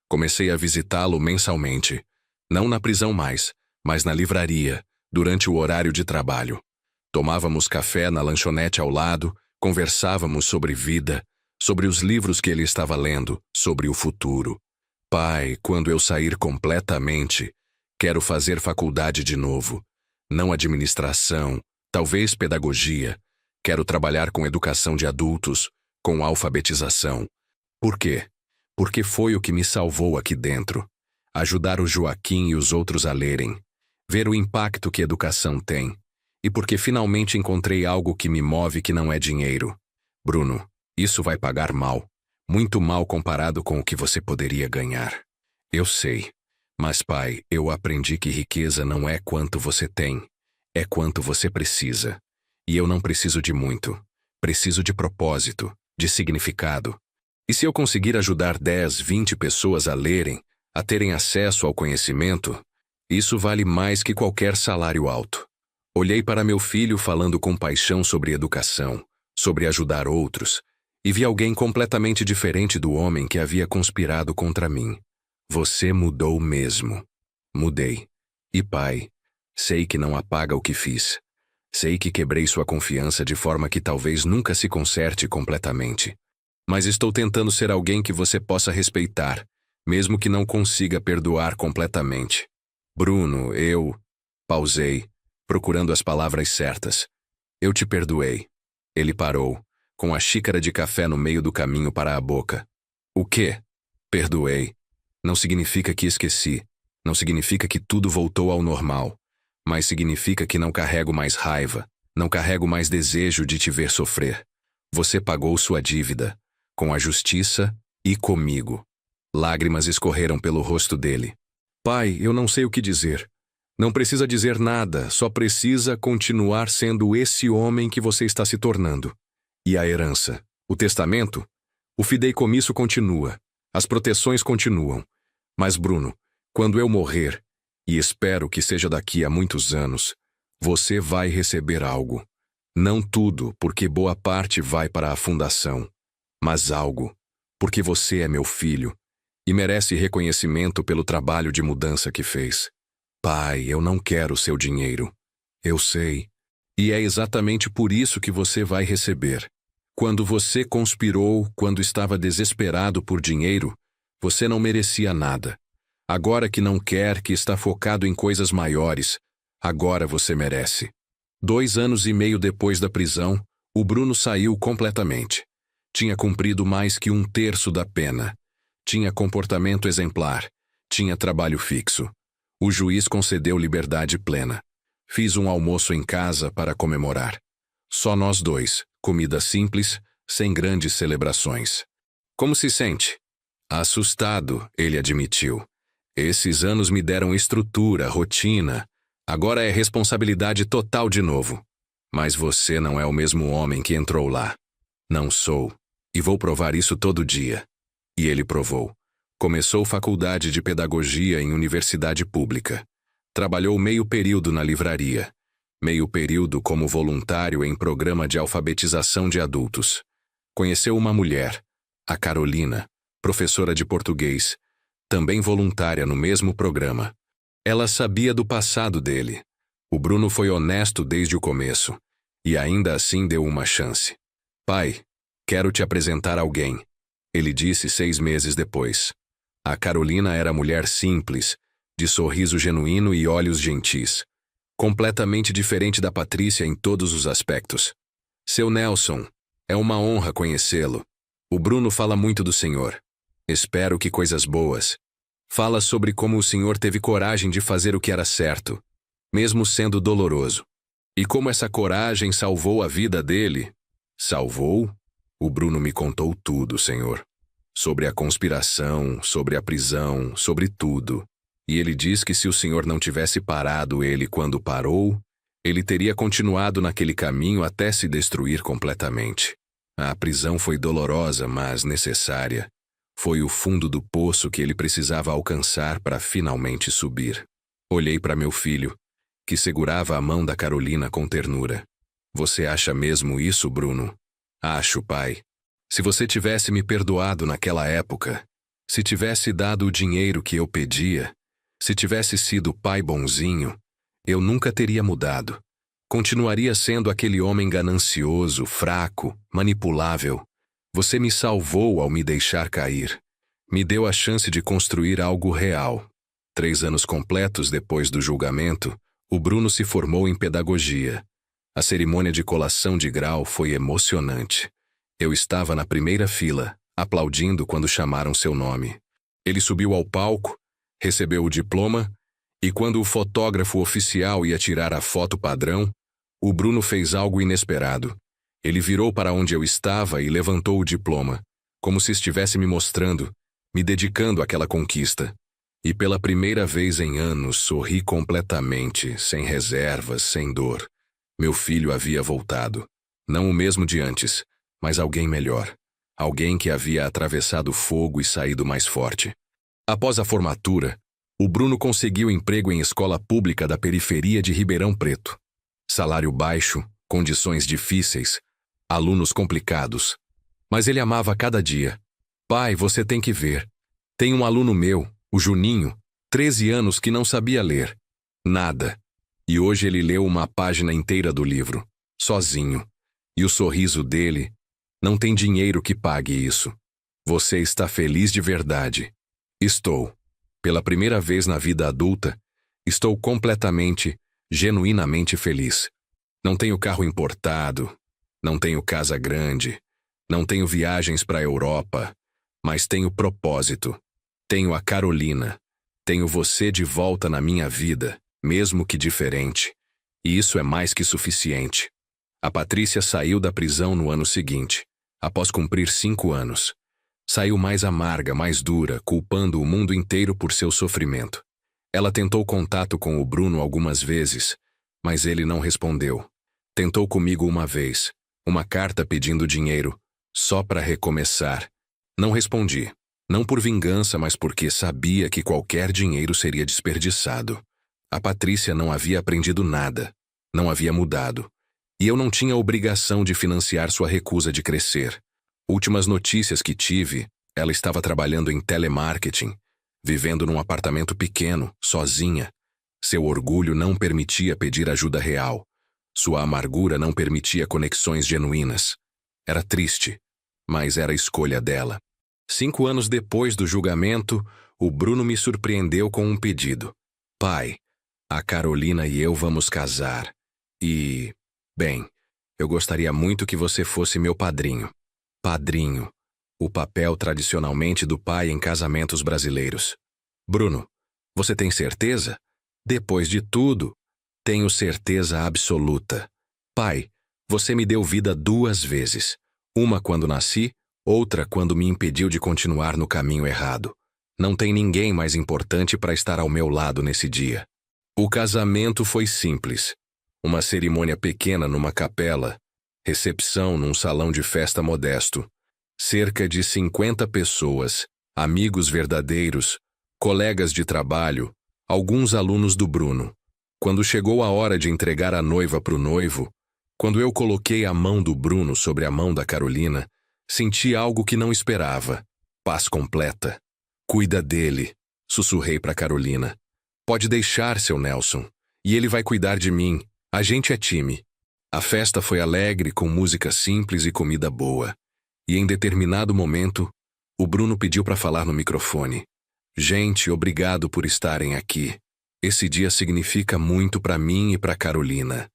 Comecei a visitá-lo mensalmente, não na prisão mais, mas na livraria, durante o horário de trabalho. Tomávamos café na lanchonete ao lado, conversávamos sobre vida, sobre os livros que ele estava lendo, sobre o futuro. Pai, quando eu sair completamente, quero fazer faculdade de novo. Não administração, talvez pedagogia. Quero trabalhar com educação de adultos, com alfabetização. Por quê? Porque foi o que me salvou aqui dentro. Ajudar o Joaquim e os outros a lerem. Ver o impacto que educação tem. E porque finalmente encontrei algo que me move que não é dinheiro. Bruno, isso vai pagar mal. Muito mal comparado com o que você poderia ganhar. Eu sei. Mas, pai, eu aprendi que riqueza não é quanto você tem. É quanto você precisa. E eu não preciso de muito. Preciso de propósito, de significado. E se eu conseguir ajudar 10, 20 pessoas a lerem, a terem acesso ao conhecimento, isso vale mais que qualquer salário alto. Olhei para meu filho falando com paixão sobre educação, sobre ajudar outros, e vi alguém completamente diferente do homem que havia conspirado contra mim. Você mudou mesmo. Mudei. E pai, sei que não apaga o que fiz. Sei que quebrei sua confiança de forma que talvez nunca se conserte completamente. Mas estou tentando ser alguém que você possa respeitar, mesmo que não consiga perdoar completamente. Bruno, eu... Pausei, procurando as palavras certas. Eu te perdoei. Ele parou, com a xícara de café no meio do caminho para a boca. O quê? Perdoei. Não significa que esqueci. Não significa que tudo voltou ao normal. Mas significa que não carrego mais raiva. Não carrego mais desejo de te ver sofrer. Você pagou sua dívida. Com a justiça e comigo. Lágrimas escorreram pelo rosto dele. Pai, eu não sei o que dizer. Não precisa dizer nada, só precisa continuar sendo esse homem que você está se tornando. E a herança? O testamento? O fideicomisso continua. As proteções continuam. Mas, Bruno, quando eu morrer, e espero que seja daqui a muitos anos, você vai receber algo. Não tudo, porque boa parte vai para a fundação. Mas algo, porque você é meu filho, e merece reconhecimento pelo trabalho de mudança que fez. Pai, eu não quero seu dinheiro. Eu sei. E é exatamente por isso que você vai receber. Quando você conspirou, quando estava desesperado por dinheiro, você não merecia nada. Agora que não quer, que está focado em coisas maiores, agora você merece. 2 anos e meio depois da prisão, o Bruno saiu completamente. Tinha cumprido mais que 1/3 da pena. Tinha comportamento exemplar. Tinha trabalho fixo. O juiz concedeu liberdade plena. Fiz um almoço em casa para comemorar. Só nós dois, comida simples, sem grandes celebrações. Como se sente? Assustado, ele admitiu. Esses anos me deram estrutura, rotina. Agora é responsabilidade total de novo. Mas você não é o mesmo homem que entrou lá. Não sou. E vou provar isso todo dia. E ele provou. Começou faculdade de pedagogia em universidade pública. Trabalhou meio período na livraria. Meio período como voluntário em programa de alfabetização de adultos. Conheceu uma mulher, a Carolina, professora de português, também voluntária no mesmo programa. Ela sabia do passado dele. O Bruno foi honesto desde o começo. E ainda assim deu uma chance. Pai, quero te apresentar alguém. Ele disse 6 meses depois. A Carolina era mulher simples, de sorriso genuíno e olhos gentis. completamente diferente da Patrícia em todos os aspectos. Seu Nelson, é uma honra conhecê-lo. O Bruno fala muito do senhor. Espero que coisas boas. Fala sobre como o senhor teve coragem de fazer o que era certo, mesmo sendo doloroso. E como essa coragem salvou a vida dele. Salvou? O Bruno me contou tudo, senhor. Sobre a conspiração, sobre a prisão, sobre tudo. E ele diz que se o senhor não tivesse parado ele quando parou, ele teria continuado naquele caminho até se destruir completamente. A prisão foi dolorosa, mas necessária. Foi o fundo do poço que ele precisava alcançar para finalmente subir. Olhei para meu filho, que segurava a mão da Carolina com ternura. Você acha mesmo isso, Bruno? Acho, pai. Se você tivesse me perdoado naquela época, se tivesse dado o dinheiro que eu pedia, se tivesse sido pai bonzinho, eu nunca teria mudado. Continuaria sendo aquele homem ganancioso, fraco, manipulável. Você me salvou ao me deixar cair. Me deu a chance de construir algo real. 3 anos completos depois do julgamento, o Bruno se formou em pedagogia. A cerimônia de colação de grau foi emocionante. Eu estava na primeira fila, aplaudindo quando chamaram seu nome. Ele subiu ao palco, recebeu o diploma, e quando o fotógrafo oficial ia tirar a foto padrão, o Bruno fez algo inesperado. Ele virou para onde eu estava e levantou o diploma, como se estivesse me mostrando, me dedicando àquela conquista. E pela primeira vez em anos sorri completamente, sem reservas, sem dor. Meu filho havia voltado. Não o mesmo de antes, mas alguém melhor. Alguém que havia atravessado fogo e saído mais forte. Após a formatura, o Bruno conseguiu emprego em escola pública da periferia de Ribeirão Preto. Salário baixo, condições difíceis, alunos complicados. Mas ele amava cada dia. Pai, você tem que ver. Tem um aluno meu, o Juninho, 13 anos, que não sabia ler. Nada. E hoje ele leu uma página inteira do livro, sozinho. E o sorriso dele, não tem dinheiro que pague isso. Você está feliz de verdade. Estou. Pela primeira vez na vida adulta, estou completamente, genuinamente feliz. Não tenho carro importado, não tenho casa grande, não tenho viagens para a Europa, mas tenho propósito. Tenho a Carolina. Tenho você de volta na minha vida, mesmo que diferente. E isso é mais que suficiente. A Patrícia saiu da prisão no ano seguinte, após cumprir 5 anos. Saiu mais amarga, mais dura, culpando o mundo inteiro por seu sofrimento. Ela tentou contato com o Bruno algumas vezes, mas ele não respondeu. Tentou comigo uma vez, uma carta pedindo dinheiro, só para recomeçar. Não respondi. Não por vingança, mas porque sabia que qualquer dinheiro seria desperdiçado. A Patrícia não havia aprendido nada, não havia mudado. E eu não tinha obrigação de financiar sua recusa de crescer. Últimas notícias que tive, ela estava trabalhando em telemarketing, vivendo num apartamento pequeno, sozinha. Seu orgulho não permitia pedir ajuda real. Sua amargura não permitia conexões genuínas. Era triste, mas era a escolha dela. 5 anos depois do julgamento, o Bruno me surpreendeu com um pedido. Pai, a Carolina e eu vamos casar. E, bem, eu gostaria muito que você fosse meu padrinho. Padrinho, o papel tradicionalmente do pai em casamentos brasileiros. Bruno, você tem certeza? Depois de tudo, tenho certeza absoluta. Pai, você me deu vida 2 vezes. Uma quando nasci, outra quando me impediu de continuar no caminho errado. Não tem ninguém mais importante para estar ao meu lado nesse dia. O casamento foi simples. Uma cerimônia pequena numa capela, recepção num salão de festa modesto. Cerca de 50 pessoas, amigos verdadeiros, colegas de trabalho, alguns alunos do Bruno. Quando chegou a hora de entregar a noiva para o noivo, quando eu coloquei a mão do Bruno sobre a mão da Carolina, senti algo que não esperava. Paz completa. Cuida dele, sussurrei para Carolina. Pode deixar, seu Nelson, e ele vai cuidar de mim. A gente é time. A festa foi alegre, com música simples e comida boa. E em determinado momento, o Bruno pediu para falar no microfone. Gente, obrigado por estarem aqui. Esse dia significa muito para mim e para Carolina.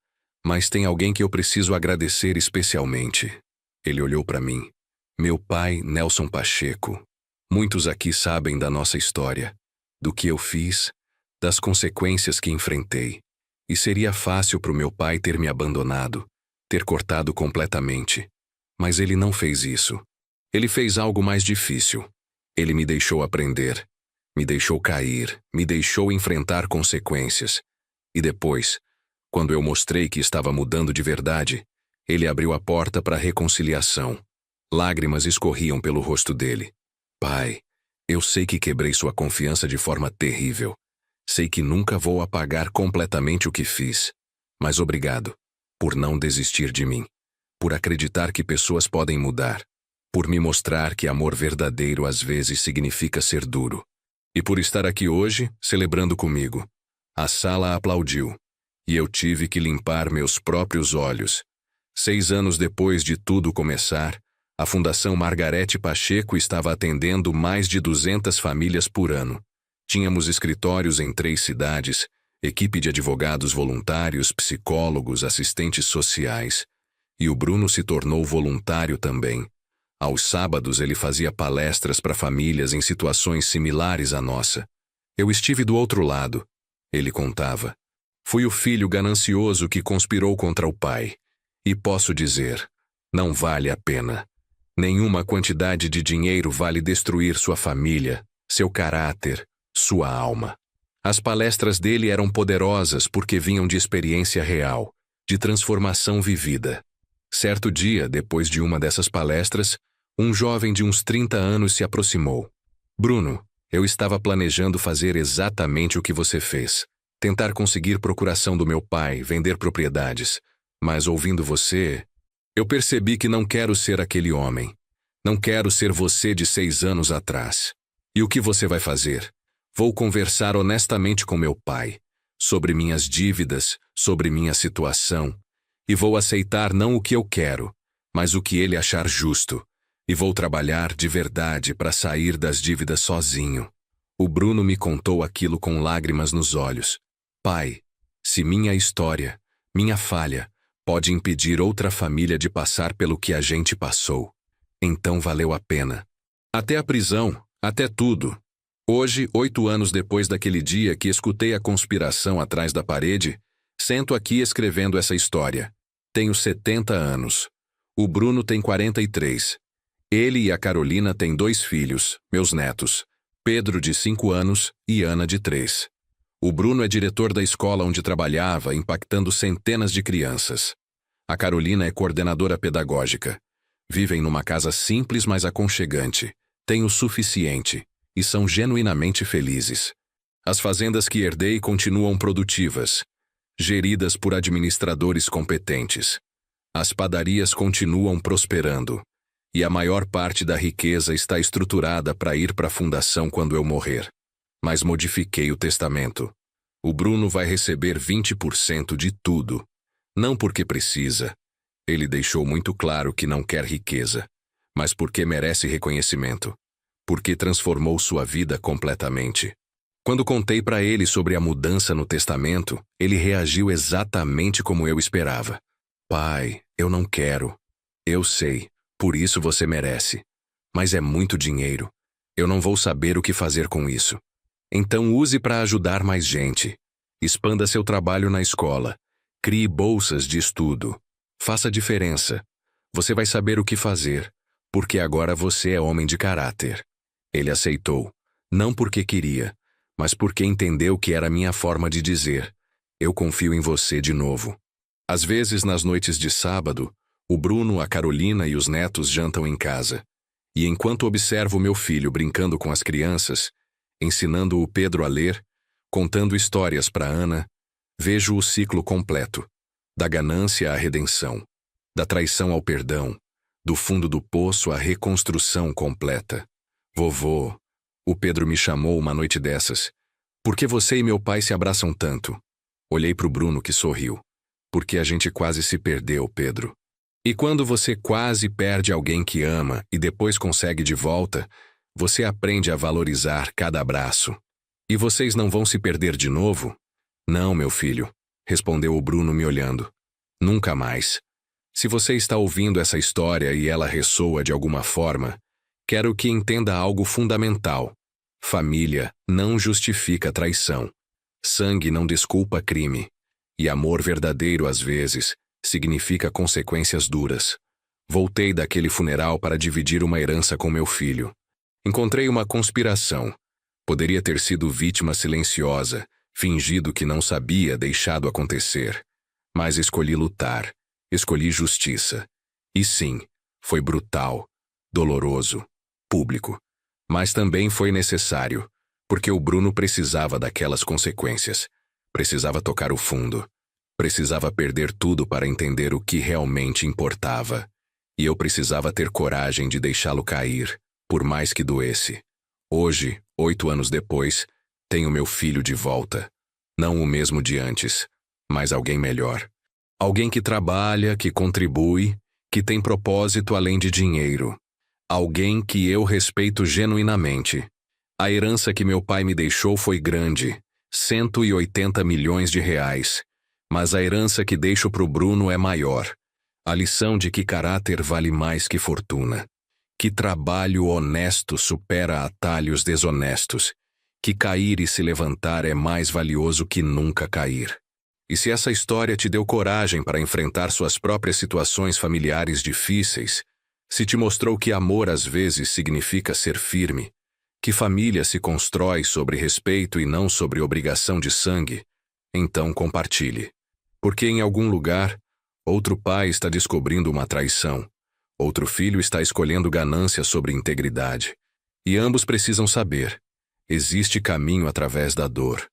Mas tem alguém que eu preciso agradecer especialmente. Ele olhou para mim. Meu pai, Nelson Pacheco. Muitos aqui sabem da nossa história, do que eu fiz, das consequências que enfrentei. E seria fácil para o meu pai ter me abandonado, ter cortado completamente. Mas ele não fez isso. Ele fez algo mais difícil. Ele me deixou aprender, me deixou cair, me deixou enfrentar consequências. E depois, quando eu mostrei que estava mudando de verdade, ele abriu a porta para a reconciliação. Lágrimas escorriam pelo rosto dele. Pai, eu sei que quebrei sua confiança de forma terrível. Sei que nunca vou apagar completamente o que fiz. Mas obrigado por não desistir de mim, por acreditar que pessoas podem mudar, por me mostrar que amor verdadeiro às vezes significa ser duro. E por estar aqui hoje, celebrando comigo. A sala aplaudiu. E eu tive que limpar meus próprios olhos. 6 anos depois de tudo começar, a Fundação Margarete Pacheco estava atendendo mais de 200 famílias por ano. Tínhamos escritórios em 3 cidades, equipe de advogados voluntários, psicólogos, assistentes sociais. E o Bruno se tornou voluntário também. Aos sábados ele fazia palestras para famílias em situações similares à nossa. Eu estive do outro lado. Ele contava. Fui o filho ganancioso que conspirou contra o pai. E posso dizer, não vale a pena. Nenhuma quantidade de dinheiro vale destruir sua família, seu caráter, sua alma. As palestras dele eram poderosas porque vinham de experiência real, de transformação vivida. Certo dia, depois de uma dessas palestras, um jovem de uns 30 anos se aproximou. Bruno, eu estava planejando fazer exatamente o que você fez. Tentar conseguir procuração do meu pai, vender propriedades. Mas ouvindo você, eu percebi que não quero ser aquele homem. Não quero ser você de 6 anos atrás. E o que você vai fazer? Vou conversar honestamente com meu pai, sobre minhas dívidas, sobre minha situação, e vou aceitar não o que eu quero, mas o que ele achar justo. E vou trabalhar de verdade para sair das dívidas sozinho. O Bruno me contou aquilo com lágrimas nos olhos. Pai, se minha história, minha falha, pode impedir outra família de passar pelo que a gente passou, então valeu a pena. Até a prisão, até tudo. Hoje, 8 anos depois daquele dia que escutei a conspiração atrás da parede, sento aqui escrevendo essa história. Tenho 70 anos. O Bruno tem 43. Ele e a Carolina têm 2 filhos, meus netos, Pedro de 5 anos e Ana de 3. O Bruno é diretor da escola onde trabalhava, impactando centenas de crianças. A Carolina é coordenadora pedagógica. Vivem numa casa simples, mas aconchegante. Têm o suficiente e são genuinamente felizes. As fazendas que herdei continuam produtivas, geridas por administradores competentes. As padarias continuam prosperando. E a maior parte da riqueza está estruturada para ir para a fundação quando eu morrer. Mas modifiquei o testamento. O Bruno vai receber 20% de tudo. Não porque precisa. Ele deixou muito claro que não quer riqueza, mas porque merece reconhecimento. Porque transformou sua vida completamente. Quando contei para ele sobre a mudança no testamento, ele reagiu exatamente como eu esperava. Pai, eu não quero. Eu sei, por isso você merece. Mas é muito dinheiro. Eu não vou saber o que fazer com isso. Então use para ajudar mais gente. Expanda seu trabalho na escola. Crie bolsas de estudo. Faça diferença. Você vai saber o que fazer, porque agora você é homem de caráter. Ele aceitou, não porque queria, mas porque entendeu que era minha forma de dizer: eu confio em você de novo. Às vezes, nas noites de sábado, o Bruno, a Carolina e os netos jantam em casa. E enquanto observo meu filho brincando com as crianças, ensinando o Pedro a ler, contando histórias para Ana, vejo o ciclo completo, da ganância à redenção, da traição ao perdão, do fundo do poço à reconstrução completa. Vovô, o Pedro me chamou uma noite dessas. Por que você e meu pai se abraçam tanto? Olhei para o Bruno que sorriu. Porque a gente quase se perdeu, Pedro. E quando você quase perde alguém que ama e depois consegue de volta, você aprende a valorizar cada abraço. E vocês não vão se perder de novo? Não, meu filho, respondeu o Bruno me olhando. Nunca mais. Se você está ouvindo essa história e ela ressoa de alguma forma, quero que entenda algo fundamental. Família não justifica traição. Sangue não desculpa crime. E amor verdadeiro, às vezes, significa consequências duras. Voltei daquele funeral para dividir uma herança com meu filho. Encontrei uma conspiração. Poderia ter sido vítima silenciosa, fingido que não sabia, deixado acontecer. Mas escolhi lutar. Escolhi justiça. E sim, foi brutal, doloroso, público. Mas também foi necessário, porque o Bruno precisava daquelas consequências. Precisava tocar o fundo. Precisava perder tudo para entender o que realmente importava. E eu precisava ter coragem de deixá-lo cair, por mais que doesse. Hoje, 8 anos depois, tenho meu filho de volta. Não o mesmo de antes, mas alguém melhor. Alguém que trabalha, que contribui, que tem propósito além de dinheiro. Alguém que eu respeito genuinamente. A herança que meu pai me deixou foi grande, 180 milhões de reais. Mas a herança que deixo pro Bruno é maior. A lição de que caráter vale mais que fortuna. Que trabalho honesto supera atalhos desonestos. Que cair e se levantar é mais valioso que nunca cair. E se essa história te deu coragem para enfrentar suas próprias situações familiares difíceis, se te mostrou que amor às vezes significa ser firme, que família se constrói sobre respeito e não sobre obrigação de sangue, então compartilhe. Porque em algum lugar, outro pai está descobrindo uma traição, outro filho está escolhendo ganância sobre integridade. E ambos precisam saber, existe caminho através da dor,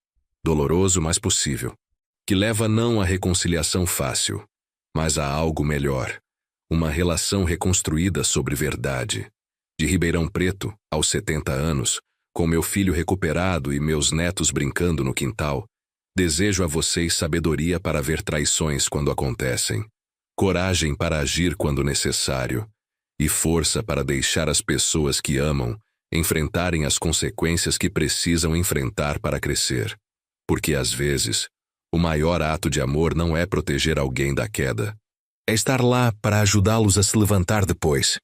doloroso mas possível, que leva não à reconciliação fácil, mas a algo melhor, uma relação reconstruída sobre verdade. De Ribeirão Preto, aos 70 anos, com meu filho recuperado e meus netos brincando no quintal, desejo a vocês sabedoria para ver traições quando acontecem, coragem para agir quando necessário, e força para deixar as pessoas que amam enfrentarem as consequências que precisam enfrentar para crescer. Porque às vezes, o maior ato de amor não é proteger alguém da queda. É estar lá para ajudá-los a se levantar depois.